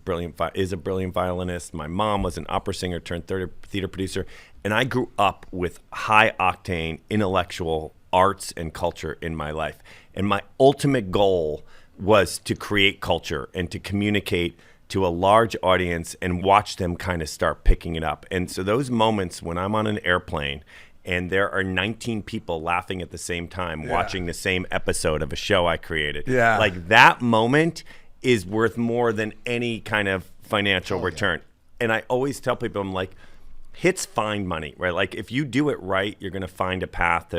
is a brilliant violinist. My mom was an opera singer turned theater producer. And I grew up with high-octane intellectual arts and culture in my life. And my ultimate goal was to create culture and to communicate to a large audience and watch them kind of start picking it up. And so those moments when I'm on an airplane and there are 19 people laughing at the same time watching the same episode of a show I created, like, that moment is worth more than any kind of financial return. And I always tell people, I'm like, hits find money, right? Like, if you do it right, you're going to find a path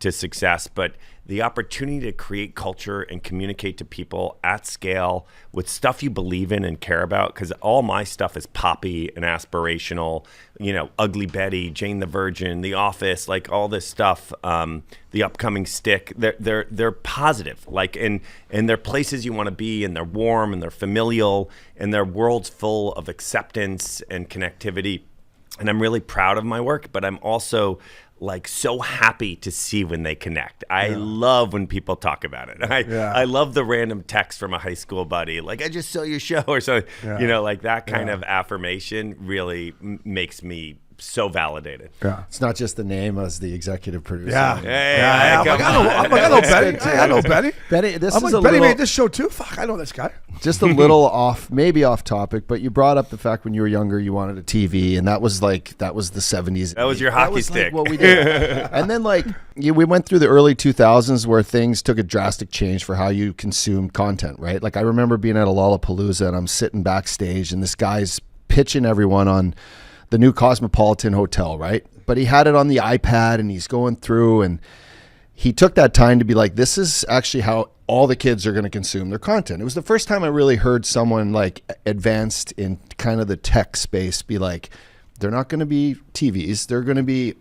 to success. But the opportunity to create culture and communicate to people at scale with stuff you believe in and care about, because all my stuff is poppy and aspirational, you know, Ugly Betty, Jane the Virgin, The Office, like all this stuff, the upcoming Stick, they're positive, like, and they're places you want to be, and they're warm and they're familial, and they're worlds full of acceptance and connectivity. And I'm really proud of my work, but I'm also like so happy to see when they connect. I love when people talk about it. I love the random text from a high school buddy, like, I just saw your show or something. You know, like that kind of affirmation really makes me so validated. It's not just the name as the executive producer. I know Betty. I know Betty. Betty, this I'm is like, a Betty little, made this show too. Fuck, I know this guy. just a little maybe off topic, but you brought up the fact when you were younger you wanted a TV, and that was the 70s. That was your hockey stick. Like what we did. And then we went through the early 2000s where things took a drastic change for how you consumed content, right? Like, I remember being at a Lollapalooza and I'm sitting backstage and this guy's pitching everyone on the new Cosmopolitan Hotel, right? But he had it on the iPad and he's going through, and he took that time to be like, this is actually how all the kids are going to consume their content. It was the first time I really heard someone like advanced in kind of the tech space be like, they're not going to be TVs. They're going to be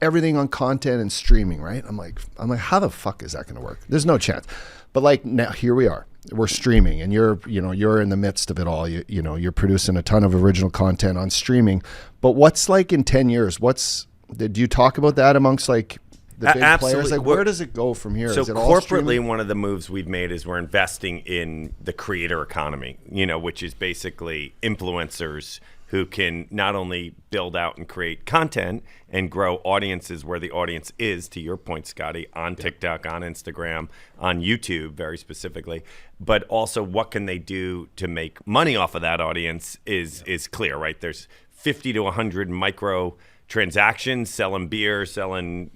everything on content and streaming, right? I'm like, how the fuck is that going to work? There's no chance. But like, now here we are. We're streaming, and you're in the midst of it all. You're producing a ton of original content on streaming. But what's like in 10 years? Do you talk about that amongst like the big players? Like, where does it go from here? So is it all corporately, streaming? one of the moves we've made is we're investing in the creator economy, which is basically influencers who can not only build out and create content and grow audiences where the audience is, to your point, Scotty, on TikTok, on Instagram, on YouTube very specifically, but also what can they do to make money off of that audience is clear, right? There's 50 to 100 micro transactions, selling beer, selling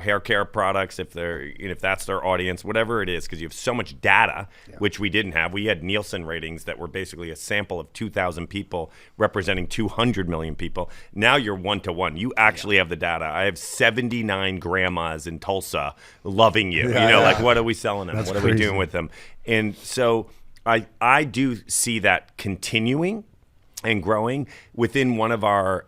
hair care products, if that's their audience, whatever it is, because you have so much data, which we didn't have. We had Nielsen ratings that were basically a sample of 2,000 people representing 200 million people. Now you're one-to-one. You actually have the data. I have 79 grandmas in Tulsa loving you. Like, what are we selling them? That's what are crazy. we doing with them? And so I do see that continuing. and growing. Within one of our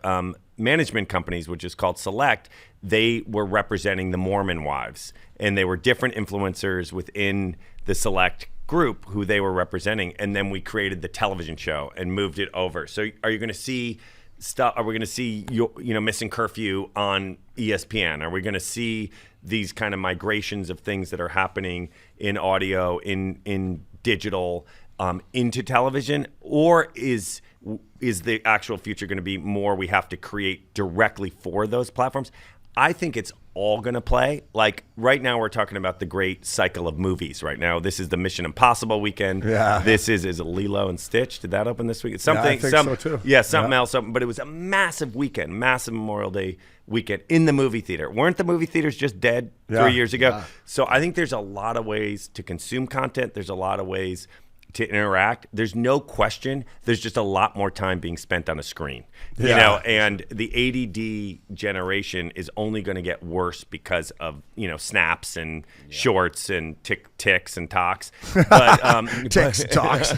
management companies, which is called Select, they were representing the Mormon wives, and they were different influencers within the Select group who they were representing. And then we created the television show and moved it over. So are you going to see stuff? Are we going to see Missin Curfew on ESPN? Are we going to see these kind of migrations of things that are happening in audio, in digital, into television? Or is the actual future going to be more we have to create directly for those platforms? I think it's all going to play. Like right now we're talking about the great cycle of movies right now. This is the Mission Impossible weekend. Yeah. This is Lilo and Stitch. Did that open this week? It's something, I think so too. Yeah, something else. But it was a massive weekend, massive Memorial Day weekend in the movie theater. Weren't the movie theaters just dead 3 years ago? Yeah. So I think there's a lot of ways to consume content. There's a lot of ways to interact. There's no question. There's just a lot more time being spent on a screen, and the ADD generation is only going to get worse because of, snaps and shorts and ticks and talks. But, Ticks, talks.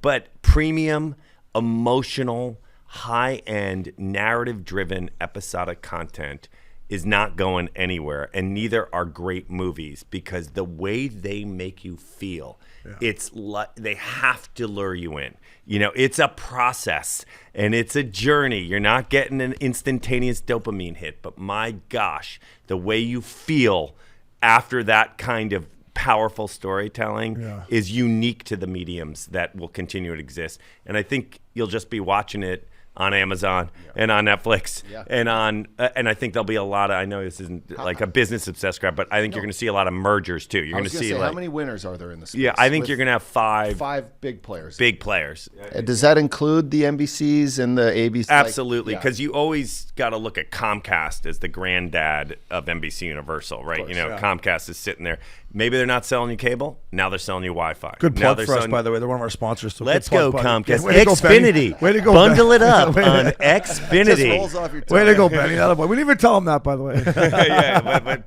but premium, emotional, high-end, narrative-driven episodic content is not going anywhere, and neither are great movies, because the way they make you feel, it's like they have to lure you in. It's a process and it's a journey. You're not getting an instantaneous dopamine hit, but my gosh, the way you feel after that kind of powerful storytelling is unique to the mediums that will continue to exist. And I think you'll just be watching it on Amazon and on Netflix and and I think there'll be a lot of, I know this isn't like a business obsessed crap, but I think you're going to see a lot of mergers too. You're going to see how many winners are there in the space? Yeah, I think you're going to have five big players. Big players. Does that include the NBCs and the ABC? Absolutely, because you always got to look at Comcast as the granddad of NBC Universal, right? Comcast is sitting there. Maybe they're not selling you cable. Now they're selling you Wi-Fi. Good plug for us, by the way. They're one of our sponsors. So let's go, Comcast. Way Xfinity. Way to go, Bundle it up on Xfinity. Rolls off your tongue. Way to go, Benny. We didn't even tell them that, by the way.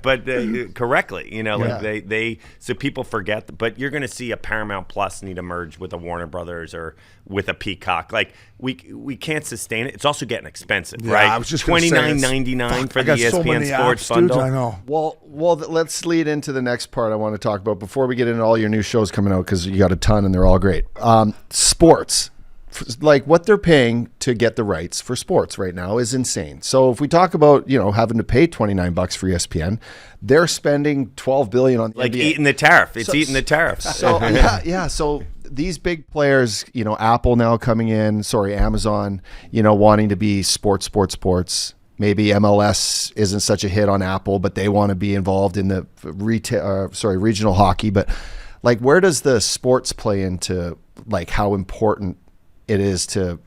but correctly, they so people forget. But you're going to see a Paramount Plus need to merge with a Warner Brothers or with a Peacock. Like we can't sustain it. It's also getting expensive, right? I was just $29.99 for the ESPN Sports bundle. I know. Well, let's lead into the next part I want to talk about before we get into all your new shows coming out, because you got a ton and they're all great. Sports, like what they're paying to get the rights for sports right now is insane. So if we talk about having to pay $29 for ESPN, they're spending $12 billion on the NBA. Eating the tariff. It's eating the tariff. So So these big players, Apple now coming in, Amazon, wanting to be sports. Maybe MLS isn't such a hit on Apple, but they want to be involved in the regional hockey. But like, where does the sports play into like how important it is to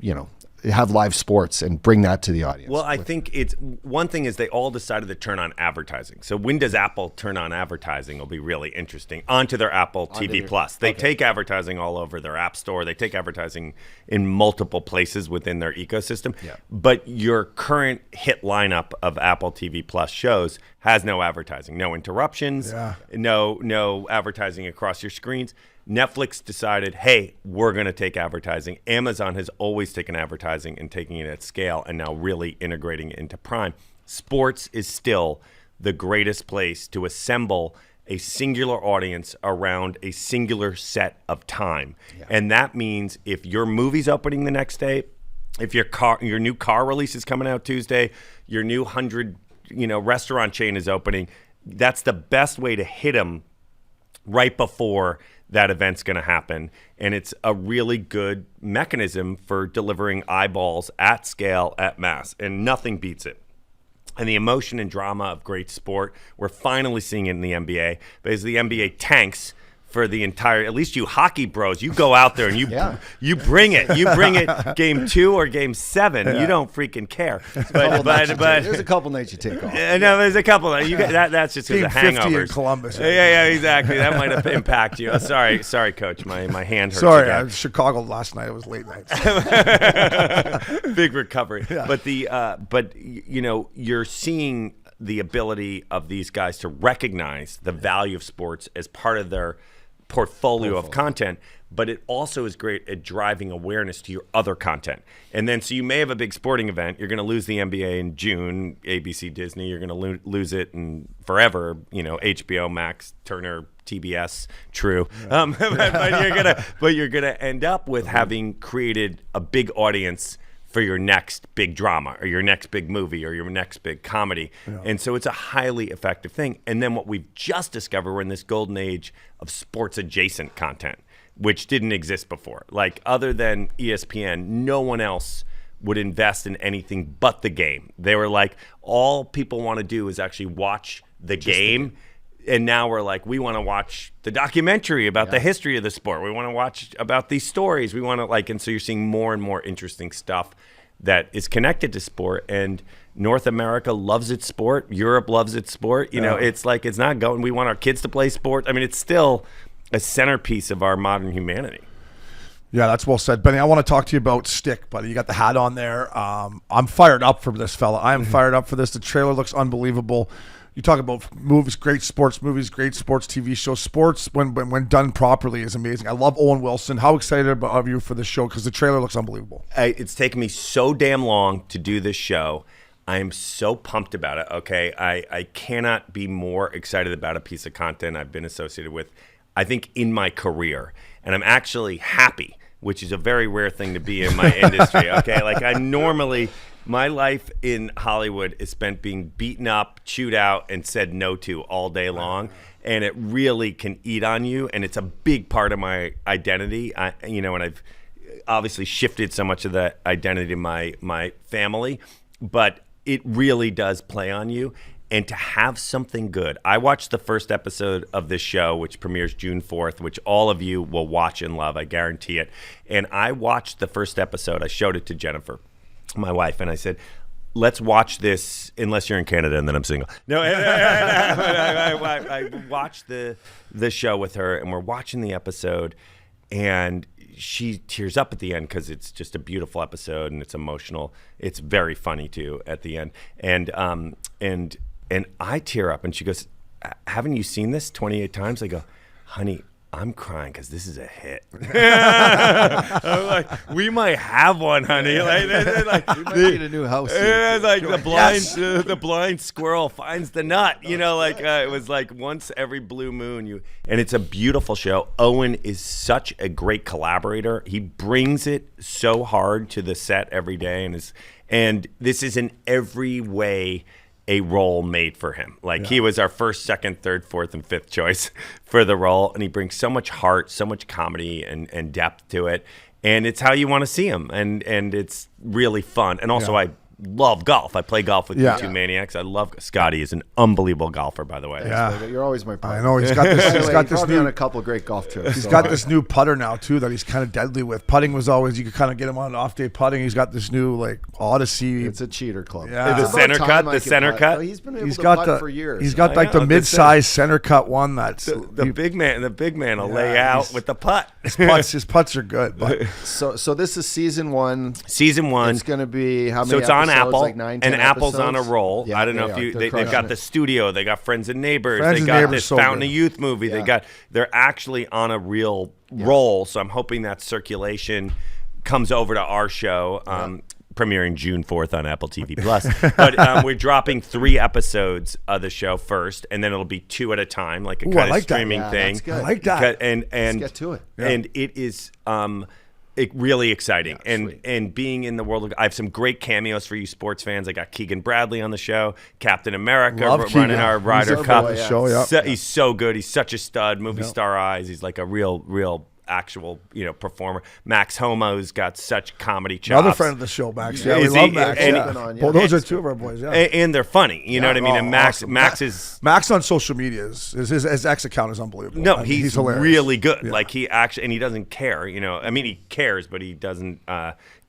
have live sports and bring that to the audience? Well, I think it's one thing is they all decided to turn on advertising. So when does Apple turn on advertising will be really interesting. Onto their Apple TV Plus. They take advertising all over their app store. They take advertising in multiple places within their ecosystem. Yeah. But your current hit lineup of Apple TV Plus shows has no advertising, no interruptions, no advertising across your screens. Netflix decided, hey, we're going to take advertising. Amazon has always taken advertising and taking it at scale and now really integrating it into Prime. Sports is still the greatest place to assemble a singular audience around a singular set of time. Yeah. And that means if your movie's opening the next day, if your new car release is coming out Tuesday, your new 100 restaurant chain is opening, that's the best way to hit them right before that event's going to happen. And it's a really good mechanism for delivering eyeballs at scale, at mass, and nothing beats it. And the emotion and drama of great sport, we're finally seeing it in the NBA, because the NBA tanks for the entire, at least you hockey bros, you go out there and you bring it. You bring it game 2 or game 7. Yeah. You don't freaking care. But there's a couple nights you take off. No, there's a couple. That's just because of hangovers. 50 in Columbus. Yeah, exactly. That might have impacted you. Sorry, coach. My hand hurts. Sorry, I was in Chicago last night. It was late night. Big recovery. Yeah. But you're seeing the ability of these guys to recognize the value of sports as part of their portfolio of content, but it also is great at driving awareness to your other content. And then, so you may have a big sporting event. You're going to lose the NBA in June, ABC, Disney. You're going to lose it in forever, HBO, Max, Turner, TBS, true. But you're gonna end up with having created a big audience for your next big drama or your next big movie or your next big comedy. Yeah. And so it's a highly effective thing. And then what we've just discovered, we're in this golden age of sports adjacent content, which didn't exist before. Like, other than ESPN, no one else would invest in anything but the game. They were like, all people want to do is actually watch the game. And now we're like, we want to watch the documentary about the history of the sport. We want to watch about these stories. We want to and so you're seeing more and more interesting stuff that is connected to sport. And North America loves its sport. Europe loves its sport. You know, it's like, it's not going, we want our kids to play sport. I mean, it's still a centerpiece of our modern humanity. Yeah, that's well said. Benny, I want to talk to you about Stick, buddy. You got the hat on there. I'm fired up for this fella. I am fired up for this. The trailer looks unbelievable. You talk about movies, great sports movies, great sports TV shows. Sports, when done properly, is amazing. I love Owen Wilson. How excited are you for this show? Because the trailer looks unbelievable. It's taken me so damn long to do this show. I am so pumped about it, okay? I cannot be more excited about a piece of content I've been associated with, I think, in my career. And I'm actually happy, which is a very rare thing to be in my industry, okay? Like, I normally... My life in Hollywood is spent being beaten up, chewed out, and said no to all day long, and it really can eat on you, and it's a big part of my identity. And I've obviously shifted so much of that identity to my family, but it really does play on you. And to have something good. I watched the first episode of this show, which premieres June 4th, which all of you will watch and love, I guarantee it. And I watched the first episode. I showed it to Jennifer, my wife, and I said, let's watch this, unless you're in Canada and then I'm single. No, I watched the show with her, and we're watching the episode, and she tears up at the end because it's just a beautiful episode and it's emotional. It's very funny too at the end, and I tear up, and she goes, haven't you seen this 28 times? I go, honey, I'm crying because this is a hit. I'm like, we might have one, honey. We might need a new house. It's like the blind squirrel finds the nut. It was like once every blue moon. And it's a beautiful show. Owen is such a great collaborator. He brings it so hard to the set every day, and this is in every way a role made for him. He was our first, second, third, fourth, and fifth choice for the role, and he brings so much heart, so much comedy and depth to it, and it's how you want to see him, and it's really fun. And also, I love golf. I play golf with you two maniacs. I love Scotty is an unbelievable golfer, by the way. Yeah, you're always my partner. I know he's got this. He's got this new on a couple of great golf trips. He's got this new putter now too that he's kind of deadly with. Putting was always you could kind of get him on an off day putting. He's got this new Odyssey. It's a cheater club. Yeah, the center cut. The center cut. Oh, he's been able to putt for years. He's got the mid-size center cut one. That's the big man. The big man will lay out with the putt. His putts are good. But. So this is season 1. Season 1. It's going to be how many? So it's episodes? on Apple. Like 9, 10 and Apple's episodes? on a roll. Yeah, I don't know if they've got the studio, they got Friends and Neighbors, they got this Fountain of Youth movie, they're actually on a real roll. So I'm hoping that circulation comes over to our show, premiering June 4th on Apple TV Plus. But we're dropping 3 episodes of the show first, and then it'll be 2 at a time, like a kind of streaming thing. That's good. I like that. And let's get to it. And it is really exciting, and being in the world of, I have some great cameos for you sports fans. I got Keegan Bradley on the show, Captain America running our Ryder Cup show. He's so good. He's such a stud. Movie star eyes. He's like a real actual performer. Max Homo's got such comedy chops. Another friend of the show, Max. Yeah, we love Max. Well, those are 2 of our boys. Yeah, and they're funny. You know what I mean? And Max on social media his ex account is unbelievable. No, he's hilarious. really good. Yeah. Like he doesn't care. I mean, he cares, but he doesn't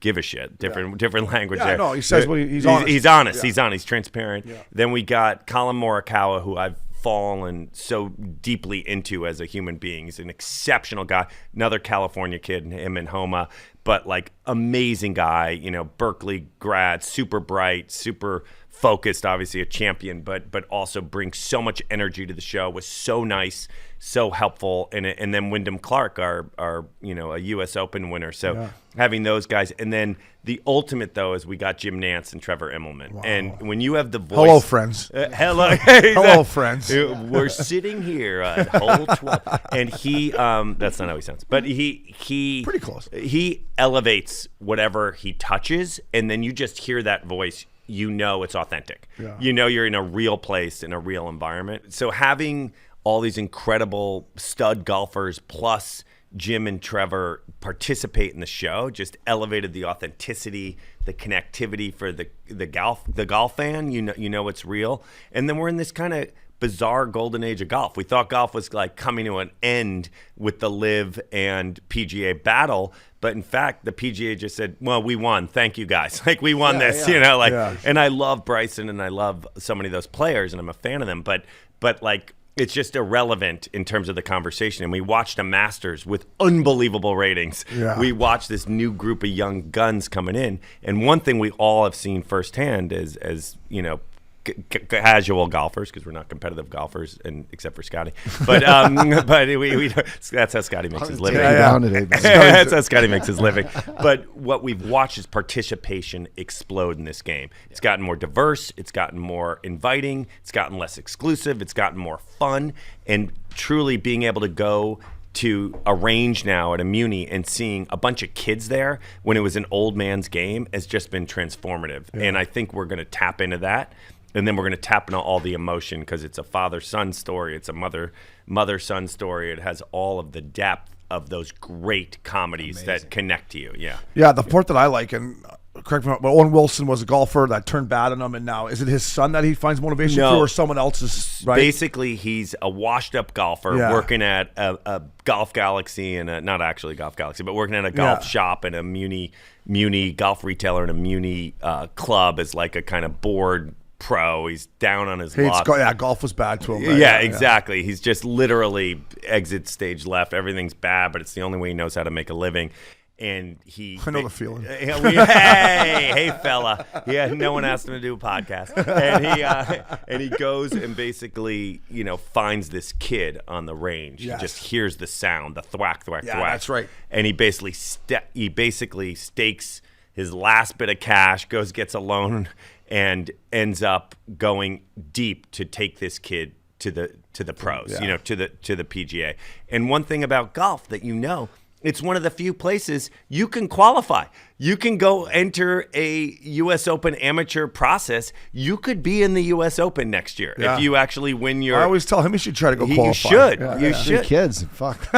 give a shit. Different language there. No, he says what he's honest. He's honest. He's honest. He's transparent. Yeah. Then we got Colin Morikawa, who I've fallen so deeply into as a human being. He's an exceptional guy. Another California kid, him and Homa, but like amazing guy, Berkeley grad, super bright, super focused, obviously a champion, but also brings so much energy to the show, was so nice, so helpful. And then Wyndham Clark, our a U.S. Open winner. So having those guys, and then the ultimate though is we got Jim Nantz and Trevor Immelman. Wow. And when you have the voice, hello friends, hello friends. We're sitting here at hole 12, and he that's not how he sounds, but he pretty close. He elevates whatever he touches, and then you just hear that voice. You know it's authentic. Yeah. You know you're in a real place, in a real environment. So having all these incredible stud golfers plus Jim and Trevor participate in the show just elevated the authenticity, the connectivity for the golf fan. You know it's real. And then we're in this kind of bizarre golden age of golf. We thought golf was like coming to an end with the LIV and PGA battle, but in fact, the PGA just said, well, we won. Thank you, guys. Like, we won this, And I love Bryson and I love so many of those players and I'm a fan of them, but like, it's just irrelevant in terms of the conversation. And we watched a Masters with unbelievable ratings. Yeah. We watched this new group of young guns coming in. And one thing we all have seen firsthand is as casual golfers, because we're not competitive golfers, and except for Scotty, but we that's how Scotty makes his living. That's how Scotty makes his living. But what we've watched is participation explode in this game. It's gotten more diverse. It's gotten more inviting. It's gotten less exclusive. It's gotten more fun, and truly being able to go to a range now at a Muni and seeing a bunch of kids there when it was an old man's game has just been transformative. Yeah. And I think we're going to tap into that. And then we're going to tap into all the emotion because it's a father-son story. It's a mother-son story. It has all of the depth of those great comedies that connect to you. Yeah. Yeah, the part that I like, and correct me, but Owen Wilson was a golfer that turned bad on him, and now is it his son that he finds motivation through, or someone else's? Right? Basically, he's a washed-up golfer working at a Golf Galaxy, and not actually Golf Galaxy, but working at a golf shop and a Muni golf retailer and a Muni club as like a kind of board pro. He's down on his luck. Golf was bad to him. Right? Yeah, exactly. He's just literally exit stage left. Everything's bad, but it's the only way he knows how to make a living. And I know the feeling. Hey, fella. Yeah, no one asked him to do a podcast. And he goes and basically, finds this kid on the range. Yes. He just hears the sound, the thwack, thwack, thwack. That's right. And he basically stakes his last bit of cash, gets a loan, and ends up going deep to take this kid to the pros, to the PGA. And one thing about golf that it's one of the few places you can qualify. You can go enter a U.S. Open amateur process. You could be in the U.S. Open next year if you actually win your. I always tell him he should try to go qualify. You should. Yeah, you should. Kids, fuck. Threw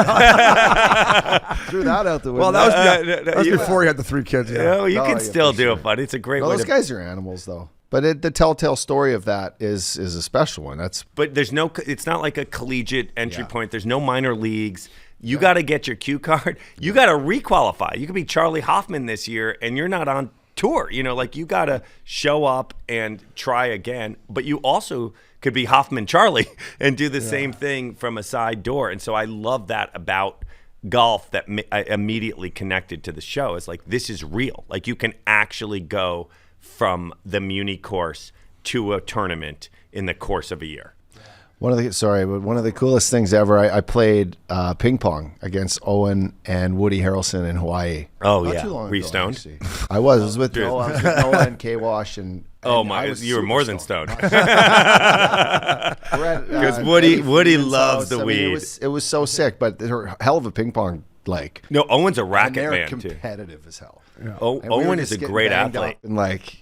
that out the window. Well, that was before he had the 3 kids. Yeah. You can still do it, buddy. It's a great way. Those guys are animals, though. But the telltale story of that is a special one. But there's no. It's not like a collegiate entry point. There's no minor leagues. You got to get your cue card. You got to requalify. You could be Charlie Hoffman this year, and you're not on tour. You got to show up and try again. But you also could be Hoffman Charlie and do the same thing from a side door. And so I love that about golf that I immediately connected to the show. It's like, this is real. Like, you can actually go from the Muni course to a tournament in the course of a year. One of the coolest things ever, I played ping pong against Owen and Woody Harrelson in Hawaii. Oh, Not yeah. too long Were you ago, stoned? Actually. I was with Noah and K-Wash. And you were more than stoned. Because Woody loves the weed. It was so sick, but they're hell of a ping pong. No, Owen's a racket man, too. Competitive as hell. Yeah. Owen is a great athlete. And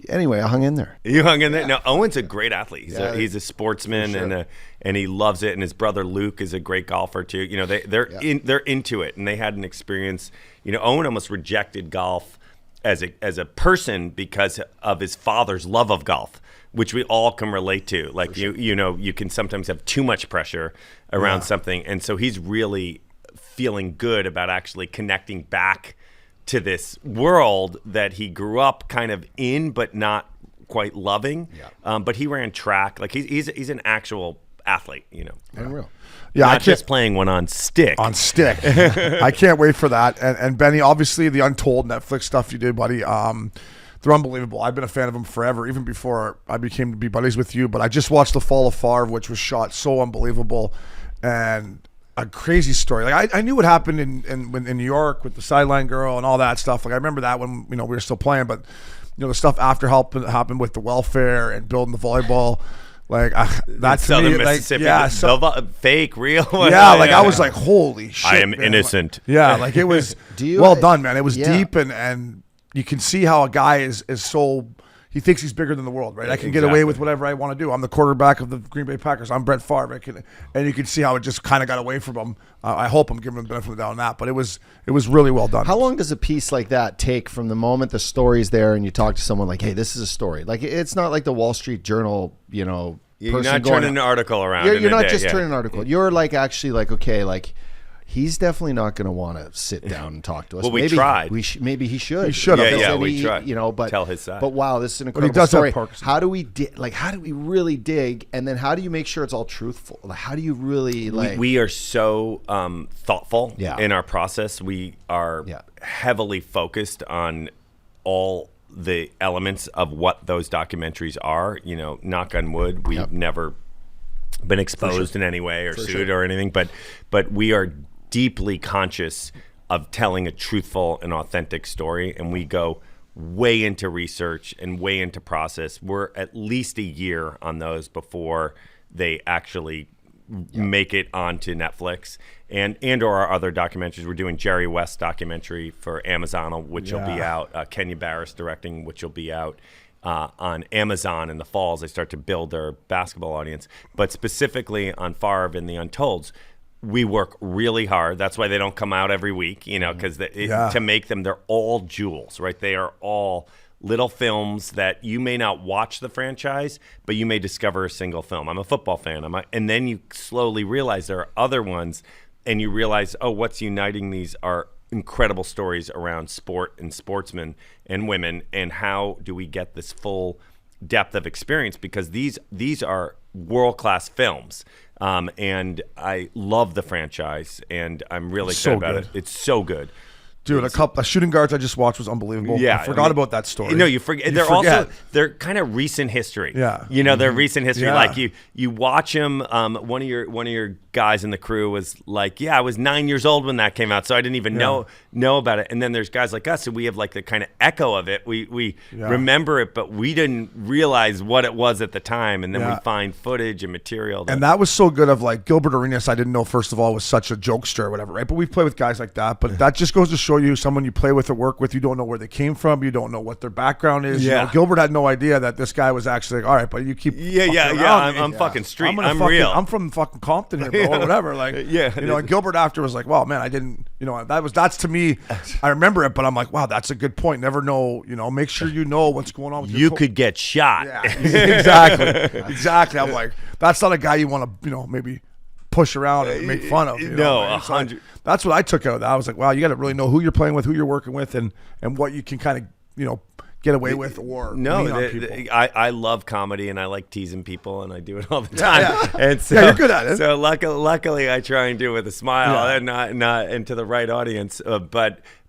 anyway, I hung in there. You hung in there? No, Owen's a great athlete. He's a sportsman, and he loves it. And his brother Luke is a great golfer too. They're into it, and they had an experience. Owen almost rejected golf as a person because of his father's love of golf, which we all can relate to. Like you can sometimes have too much pressure around something, and so he's really feeling good about actually connecting back to this world that he grew up kind of in, but not quite loving. Yeah. But he ran track. Like he's an actual athlete, Unreal. Yeah, not just playing one on stick. I can't wait for that. And Benny, obviously the Untold Netflix stuff you did, buddy. They're unbelievable. I've been a fan of them forever, even before I became to be buddies with you. But I just watched The Fall of Favre, which was shot so unbelievable, and a crazy story. Like I knew what happened in New York with the sideline girl and all that stuff. Like I remember that when we were still playing, but the stuff after happened with the welfare and building the volleyball. Like that's Southern me, Mississippi, fake, real. Yeah, like I was like, holy shit, I am man. innocent. Yeah, like it was well done, man. It was deep, and you can see how a guy is so. He thinks he's bigger than the world, right? I can get away with whatever I want to do. I'm the quarterback of the Green Bay Packers. I'm Brett Favre, and you can see how it just kind of got away from him. I hope I'm giving him the benefit of the doubt on that, but it was really well done. How long does a piece like that take from the moment the story's there and you talk to someone like, hey, this is a story? Like it's not like the Wall Street Journal, You're not turning an article around. You're not just turning an article. You're like actually like, okay, like he's definitely not going to want to sit down and talk to us. Well, we tried. Maybe he should. He should have. Yeah, we tried. But tell his side. But wow, this is an incredible story. How do we how do we really dig? And then how do you make sure it's all truthful? Like, how do you really like? We are so thoughtful in our process. We are heavily focused on all the elements of what those documentaries are. Knock on wood, we've never been exposed in any way or sued or anything. But we are deeply conscious of telling a truthful and authentic story, and we go way into research and way into process. We're at least a year on those before they actually make it onto Netflix and or our other documentaries. We're doing Jerry West documentary for Amazon, which will be out. Kenya Barris directing, which will be out on Amazon in the fall as they start to build their basketball audience. But specifically on Favre and the Untolds, we work really hard. That's why they don't come out every week, because to make them, they're all jewels, right? They are all little films that you may not watch the franchise, but you may discover a single film. I'm a football fan. And then you slowly realize there are other ones, and you realize, what's uniting these are incredible stories around sport and sportsmen and women, and how do we get this full depth of experience, because these are world-class films. And I love the franchise, and I'm really excited about it. It's so good. Dude, a Shooting Guards I just watched was unbelievable. Yeah, I forgot about that story. No, you forget. They're kind of recent history. Yeah, they're recent history. Yeah. Like you watch them. One of your guys in the crew was like, I was 9 years old when that came out, so I didn't even know about it. And then there's guys like us, and we have like the kind of echo of it. We remember it, but we didn't realize what it was at the time. And then we find footage and material. And that was so good. Of like Gilbert Arenas, I didn't know first of all was such a jokester or whatever, right? But we've played with guys like that. But that just goes to show you, someone you play with or work with, you don't know where they came from, you don't know what their background is. Gilbert had no idea that this guy was actually like, all right, but you keep I'm fucking street. I'm real. I'm from fucking Compton here, bro, or whatever. Like, and Gilbert after was like, wow, man, I didn't, that's to me, I remember it, but I'm like, wow, that's a good point. Never know, make sure you know what's going on with you could get shot. Yeah, exactly. I'm like, that's not a guy you want to, maybe push around and make fun of. No, 100. That's what I took out of that. I was like, wow, you got to really know who you're playing with, who you're working with, and what you can kind of, get away with or lean on people. I love comedy, and I like teasing people, and I do it all the time. And so, you're good at it. So luckily, I try and do it with a smile and not into the right audience.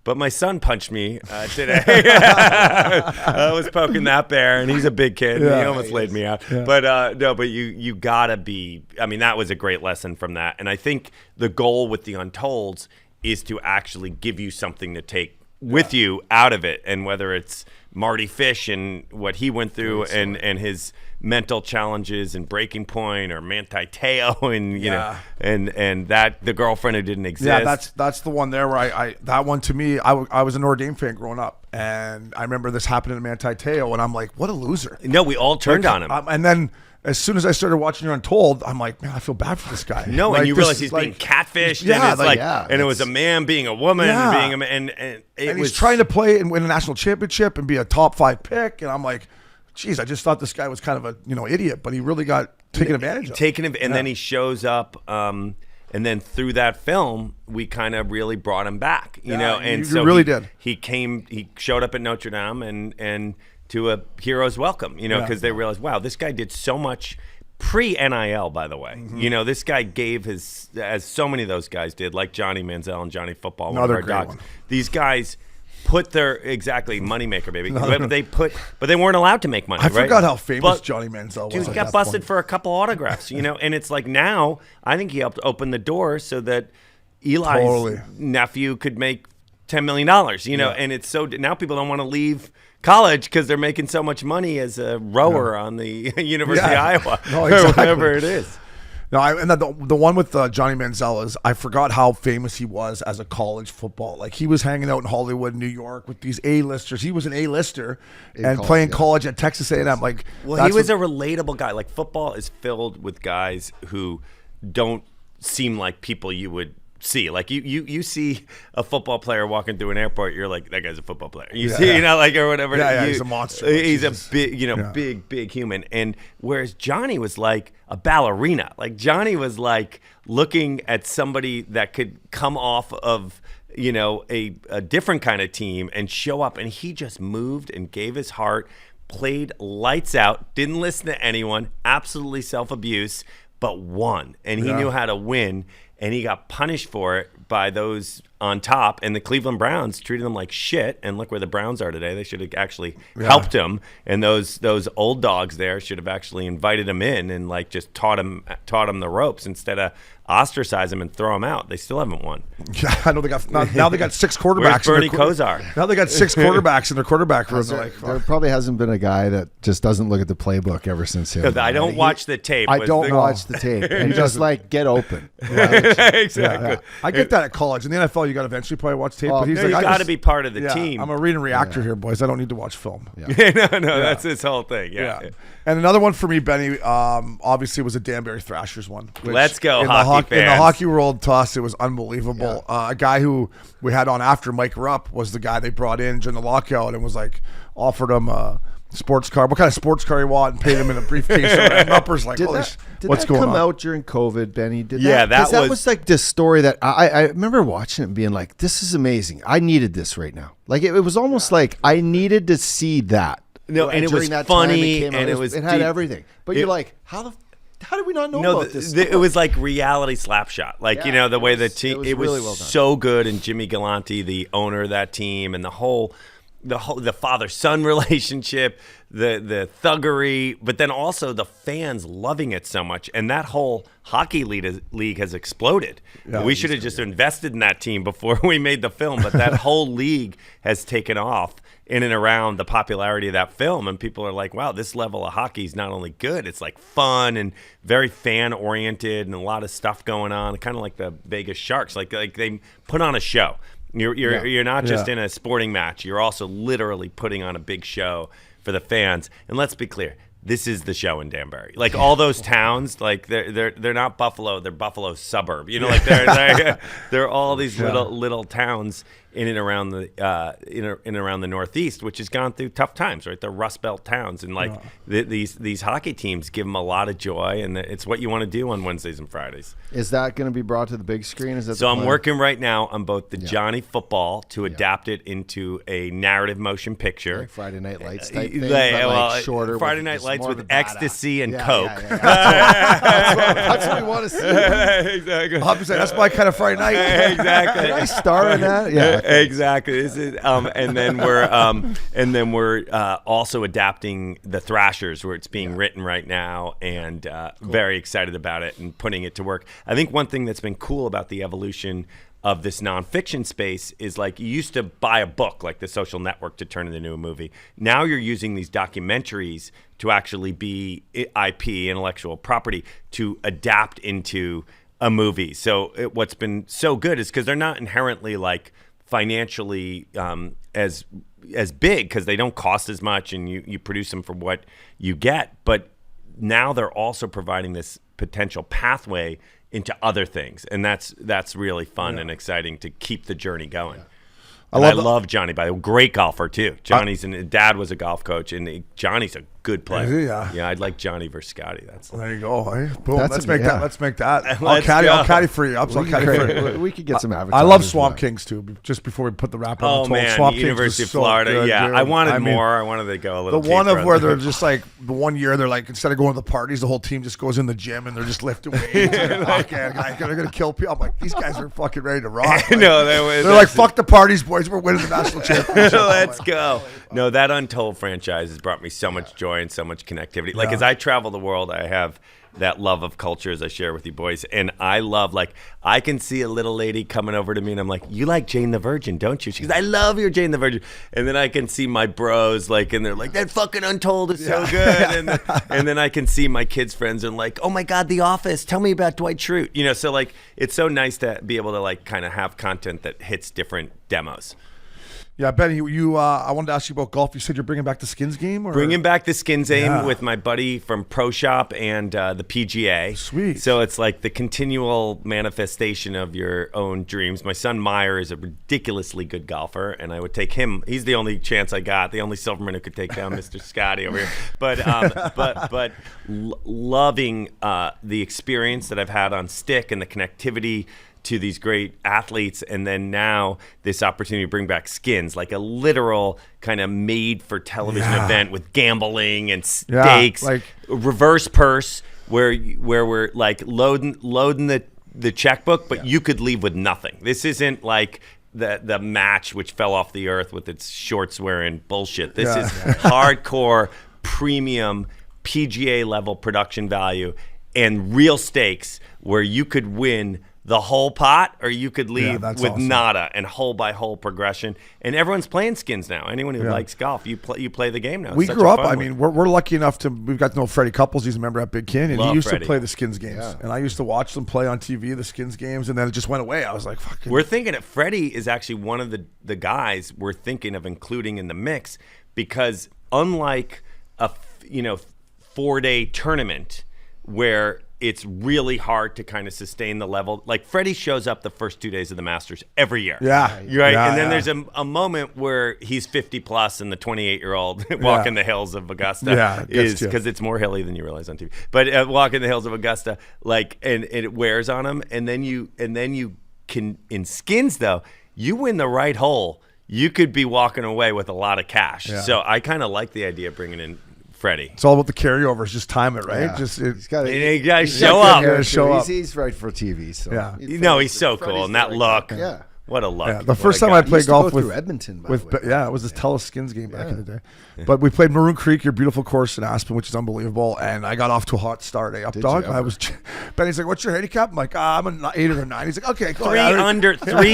But my son punched me today. I was poking that bear, and he's a big kid. And he almost laid me out. Yeah. But you gotta be. I mean, that was a great lesson from that. And I think the goal with the Untolds is to actually give you something to take with you out of it, and whether it's Marty Fish and what he went through, and his mental challenges and breaking point, or Manti Te'o and that the girlfriend who didn't exist. Yeah, that's the one there where I that one to me, I was a Notre Dame fan growing up, and I remember this happening to Manti Te'o, and I'm like, what a loser. No, we all turned on him. And then as soon as I started watching Untold, I'm like, man, I feel bad for this guy. No, and you realize he's being catfished, and it was a man being a woman, being a man, and he's trying to play and win a national championship and be a top 5 pick, and I'm like, geez, I just thought this guy was kind of a idiot, but he really got taken advantage of. And then he shows up, and then through that film, we kind of really brought him back, and so really did. He showed up at Notre Dame and to a hero's welcome, because they realized, wow, this guy did so much pre-NIL, by the way. Mm-hmm. This guy gave as so many of those guys did, like Johnny Manziel and Johnny Football, one of our dogs. These guys put their moneymaker, baby. But they weren't allowed to make money. I right? forgot how famous But Johnny Manziel was. Dude, he at got that busted point. for a couple autographs, and it's like now I think he helped open the door so that Eli's Totally. nephew could make $10 million, and it's so now people don't want to leave college because they're making so much money as a rower on the University of Iowa No, or exactly. whatever it is. No, and the one with Johnny Manziel is I forgot how famous he was as a college football. Like he was hanging out in Hollywood, New York, with these A-listers. He was an A-lister and playing college at Texas A&M. Like, well, he was a relatable guy. Like football is filled with guys who don't seem like people you would see. Like you see a football player walking through an airport, you're like, that guy's a football player. You see, like or whatever. Yeah, he's a monster. He's Jesus. a big, big human. And whereas Johnny was like a ballerina. Like Johnny was like looking at somebody that could come off of a different kind of team and show up, and he just moved and gave his heart, played lights out, didn't listen to anyone, absolutely self-abuse, but won. And he knew how to win. And he got punished for it by those on top. And the Cleveland Browns treated him like shit. And look where the Browns are today. They should have actually helped him. And those old dogs there should have actually invited him in and like just taught him the ropes instead of ostracize him and throw him out. They still haven't won. Yeah, I know they got now they got 6 quarterbacks. Where's Bernie Kosar? Now they got 6 quarterbacks in their quarterback room. There probably hasn't been a guy that just doesn't look at the playbook ever since him. I don't watch the tape. I don't watch the tape. And just like get open. Exactly. Yeah. I get that at college. In the NFL, you got to eventually probably watch tape. But he's You like, got to be part of the team. I'm a reading reactor here, boys. I don't need to watch film. No, that's his whole thing. Yeah. And another one for me, Benny, obviously was a Danbury Thrashers one. Which Let's go, in hockey fans. In the hockey world, to us, it was unbelievable. A guy who we had on after Mike Rupp was the guy they brought in during the lockout and was like, offered him a sports car. What kind of sports car he want and paid him in a briefcase. And Rupper's like, Did what's that going come on? out during COVID, Benny? Yeah, that was like this story that I remember watching it and being like, this is amazing. I needed this right now. Like it was almost like I needed to see that. No, and it was during that funny, time and it had everything. But you're like, how did we not know about this? It was like reality slapshot. Like, the way the team, it was really well done. so good. And Jimmy Galante, the owner of that team, and the father-son relationship, the thuggery, but then also the fans loving it so much. And that whole hockey league has exploded. We should have just invested in that team before we made the film, but that whole league has taken off in and around the popularity of that film, and people are like, wow, this level of hockey is not only good, it's like fun and very fan-oriented and a lot of stuff going on, kind of like the Vegas Sharks. Like they put on a show. You're not just in a sporting match. You're also literally putting on a big show for the fans. And let's be clear, this is the show in Danbury. Like all those towns, like they're not Buffalo, they're Buffalo suburb. Like they're all these little towns in and around the Northeast, which has gone through tough times, right? They're Rust Belt towns, and these hockey teams give them a lot of joy, and it's what you want to do on Wednesdays and Fridays. Is that going to be brought to the big screen? So I'm working right now on both the Johnny football to adapt it into a narrative motion picture, like Friday Night Lights type thing, but shorter. Friday Night Lights with ecstasy and coke. That's what we want to see. Exactly. Obviously, that's my kind of Friday night. Exactly. Can I star in that? Yeah. Exactly. This is, and then we're also adapting the Thrashers, where it's being written right now, and very excited about it and putting it to work. I think one thing that's been cool about the evolution of this nonfiction space is, like, you used to buy a book like The Social Network to turn it into a movie. Now you're using these documentaries to actually be IP, intellectual property, to adapt into a movie. So what's been so good is because they're not inherently like financially as big, because they don't cost as much, and you produce them for what you get. But now they're also providing this potential pathway into other things, and that's really fun and exciting to keep the journey going. I love Johnny, by the way, great golfer too. Johnny's and dad was a golf coach, and Johnny's a good player. Is he? Yeah. Yeah, I'd like Johnny versus Scotty. That's There you go. Hey, boom. That's Let's a- make yeah. that. Let's make that. Let's I'll go. caddy for you. I'll caddy for you. We could get some I advertising. love Swamp Kings too. Just before we put the wrap on Oh Untold, man, Swamp Kings University was of so Florida. good, Yeah, dude. I wanted mean, more. I wanted to go a little. The one deeper of where on they're that. just like the 1 year they're like instead of going to the parties, the whole team just goes in the gym and they're just lifting weights. They're gonna kill people. I'm like, these guys are fucking ready to rock. Like, No, they're like, fuck the parties, boys. We're winning the national championship. Let's go. No, that Untold franchise has brought me so much joy and so much connectivity. Like, as I travel the world, I have that love of culture, as I share with you boys. And I love, like, I can see a little lady coming over to me and I'm like, you like Jane the Virgin, don't you? She goes, I love your Jane the Virgin. And then I can see my bros, like, and they're like, that fucking Untold is so good. And then I can see my kids' friends and like, oh my God, The Office. Tell me about Dwight Schrute. You know, so like, it's so nice to be able to like kind of have content that hits different demos. Yeah, Benny, I wanted to ask you about golf. You said you're bringing back the skins game? Or? Bringing back the skins game Yeah. with my buddy from Pro Shop and the PGA. Sweet. So it's like the continual manifestation of your own dreams. My son Meyer is a ridiculously good golfer, and I would take him. He's the only chance I got, the only Silverman who could take down Mr. Scotty over here. But loving the experience that I've had on stick and the connectivity to these great athletes, and then now this opportunity to bring back skins, like a literal kind of made for television event with gambling and stakes, like reverse purse where we're like loading the checkbook, but you could leave with nothing. This isn't like the match which fell off the earth with its shorts wearing bullshit. This is hardcore premium PGA level production value and real stakes where you could win the whole pot, or you could leave with awesome. nada and hole by hole progression. And everyone's playing skins now. Anyone who likes golf, you play the game now. It's we such grew a up. fun I one. mean, we're lucky enough we've got to know Freddie Couples. He's a member at Big Canyon. Love He used Freddie. to play the skins games, and I used to watch them play on TV, the skins games, and then it just went away. I was like, fucking. We're thinking that Freddie is actually one of the guys we're thinking of including in the mix, because unlike a 4-day tournament where it's really hard to kind of sustain the level. Like Freddie shows up the first 2 days of the Masters every year. Yeah. You're right. Yeah, and then yeah. there's a moment where he's 50 plus and the 28-year-old walking the hills of Augusta Yeah, is because it's more hilly than you realize on TV. But walking the hills of Augusta, like, and it wears on him. And then you can, in skins though, you win the right hole, you could be walking away with a lot of cash. Yeah. So I kind of like the idea of bringing in Freddie. It's all about the carryovers. Just time it, right? Yeah. Just He's got You gotta show up. Yeah, show up. He's right for TV. So Yeah. No, he's so cool. And that look. Yeah. What a look. Yeah, the What first a time guy. I played golf through with Edmonton, by the way. it was this Telus Skins game back in the day. But we played Maroon Creek, your beautiful course in Aspen, which is unbelievable. And I got off to a hot start. Up dog. you I ever? was. Benny's like, "What's your handicap?" I'm like, "I'm an 8 or a 9." He's like, "Okay, go Three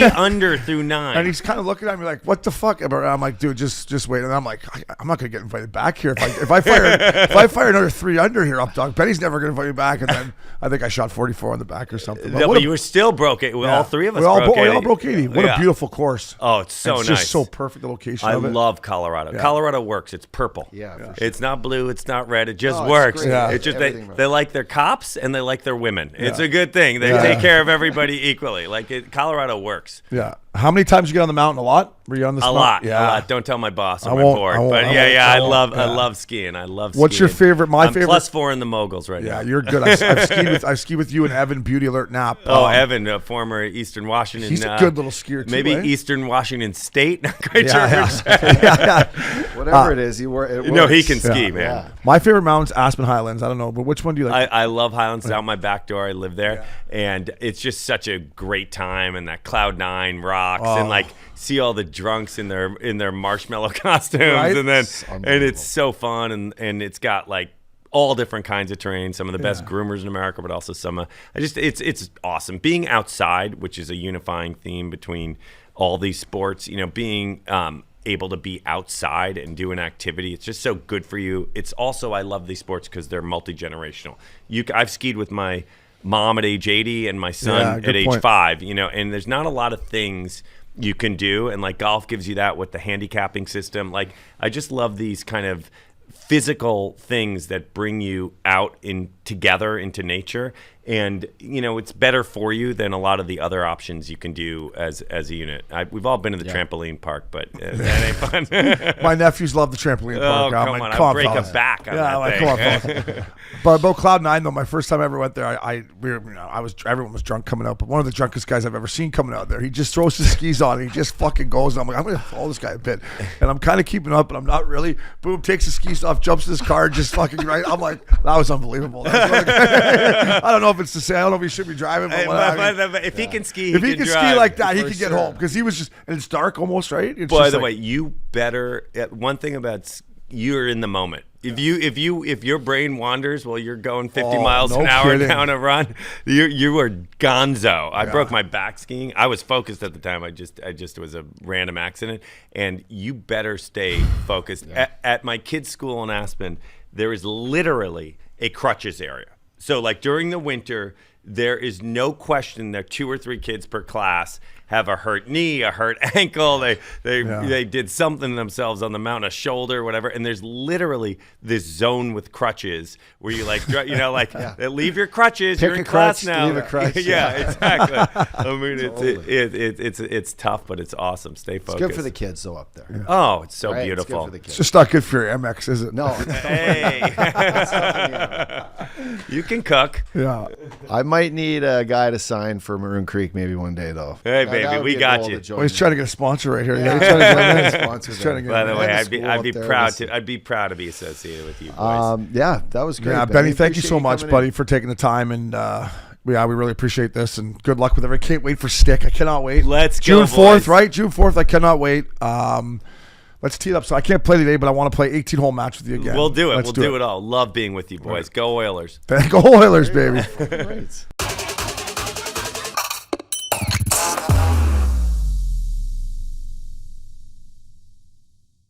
under through 9. And he's kind of looking at me like, "What the fuck?" And I'm like, "Dude, just wait." And I'm like, "I'm not gonna get invited back here if I fire another 3 under here, up dog. Benny's never gonna invite me back." And then I think I shot 44 on the back or something. No, but you were still broke. All three of us we all broke 80. broke 80. What a beautiful course. Oh, it's so it's nice. just so perfect, the location I of it. love Colorado. Yeah. Colorado works. It's purple. Yeah, for sure. It's not blue. It's not red. It just Oh, it's works. great. Yeah. It's just Everything right. they like their cops and they like their women. It's Yeah. a good thing. They Yeah. take care of everybody equally. Colorado works. Yeah. How many times did you get on the mountain? A lot? Were you on this A mountain? lot. Yeah. A lot. Don't tell my boss I on my won't- board. I won't- But I yeah, won't- yeah, I I won't. love Yeah. skiing. I love What's skiing. your favorite? My I'm favorite. +4 in the moguls right Yeah, now. you're good. I skied with you and Evan Beauty Alert Nap. Oh, Evan, a former Eastern Washington. He's a good little skier too. Maybe eh? Eastern Washington State. Not quite Yeah, sure. yeah. Whatever it is, it works. No, he can ski, Yeah. man. Yeah. My favorite mountain's Aspen Highlands. I don't know, but which one do you like? I love Highlands. It's out my back door. I live there, and it's just such a great time. And that Cloud9 rocks, and like see all the drunks in their marshmallow costumes, Right? and then It's unbelievable. and it's so fun, and it's got like all different kinds of terrain. Some of the best groomers in America, but also some. It's awesome being outside, which is a unifying theme between all these sports. Being able to be outside and do an activity, it's just so good for you. It's also, I love these sports because they're multi-generational. I've skied with my mom at age 80 and my son good at age point. 5, and there's not a lot of things you can do, and like golf gives you that with the handicapping system. Like I just love these kind of physical things that bring you out together into nature, and it's better for you than a lot of the other options you can do as a unit. We've all been to the trampoline park, but that ain't fun. My nephews love the trampoline park. Oh, come on, I'll break a back on that thing. Come on, fellas. But about Cloud9 though, my first time I ever went there, everyone was drunk coming out, but one of the drunkest guys I've ever seen coming out there, he just throws his skis on and he just fucking goes. And I'm like, I'm gonna follow this guy a bit, and I'm kind of keeping up, but I'm not really. Boom, takes his skis off, jumps in his car, just fucking right. I'm like, that was unbelievable. I don't know if it's to say, I don't know if he should be driving, but if he can ski, if he can ski like that, he can get sure. home, because he was just, and it's dark almost, right? It's By just the like, way, you better. One thing about you're in the moment. If your brain wanders while you're going 50 miles an hour down a run, you are gonzo. I broke my back skiing. I was focused at the time. I just was a random accident, and you better stay focused. At my kids' school in Aspen, there is literally a crutches area. So like during the winter, there is no question that 2 or 3 kids per class have a hurt knee, a hurt ankle. They did something to themselves on the mountain, a shoulder, whatever. And there's literally this zone with crutches where you leave your crutches. Pick you're in a class crutch, now. leave a crutch. Yeah, exactly. I mean, Totally. it's tough, but it's awesome. Stay focused. It's good for the kids though up there. Yeah. Oh, it's so Right? beautiful. It's good for the it's kids. just not good for your MX, is it? No. Hey, you can cook. Yeah. I might need a guy to sign for Maroon Creek maybe one day though. Hey, That baby, would we be a got goal you. to join Well, he's me. trying to get a sponsor right here. Yeah. He's trying to get a Sponsor He's trying to get By the way, I I'd be had a school proud up there. I'd be proud to be associated with you boys. Yeah, that was great. Yeah, Benny, thank you Appreciate so much, coming buddy, in. for taking the time, and we really appreciate this, and good luck with everything. I can't wait for Stick. I cannot wait. Let's go, June 4th, boys. right? June 4th. I cannot wait. Let's tee it up. So I can't play today, but I want to play 18-hole match with you again. We'll do it. Let's We'll do it all. Love being with you boys. Go Oilers. Go Oilers, baby. Great.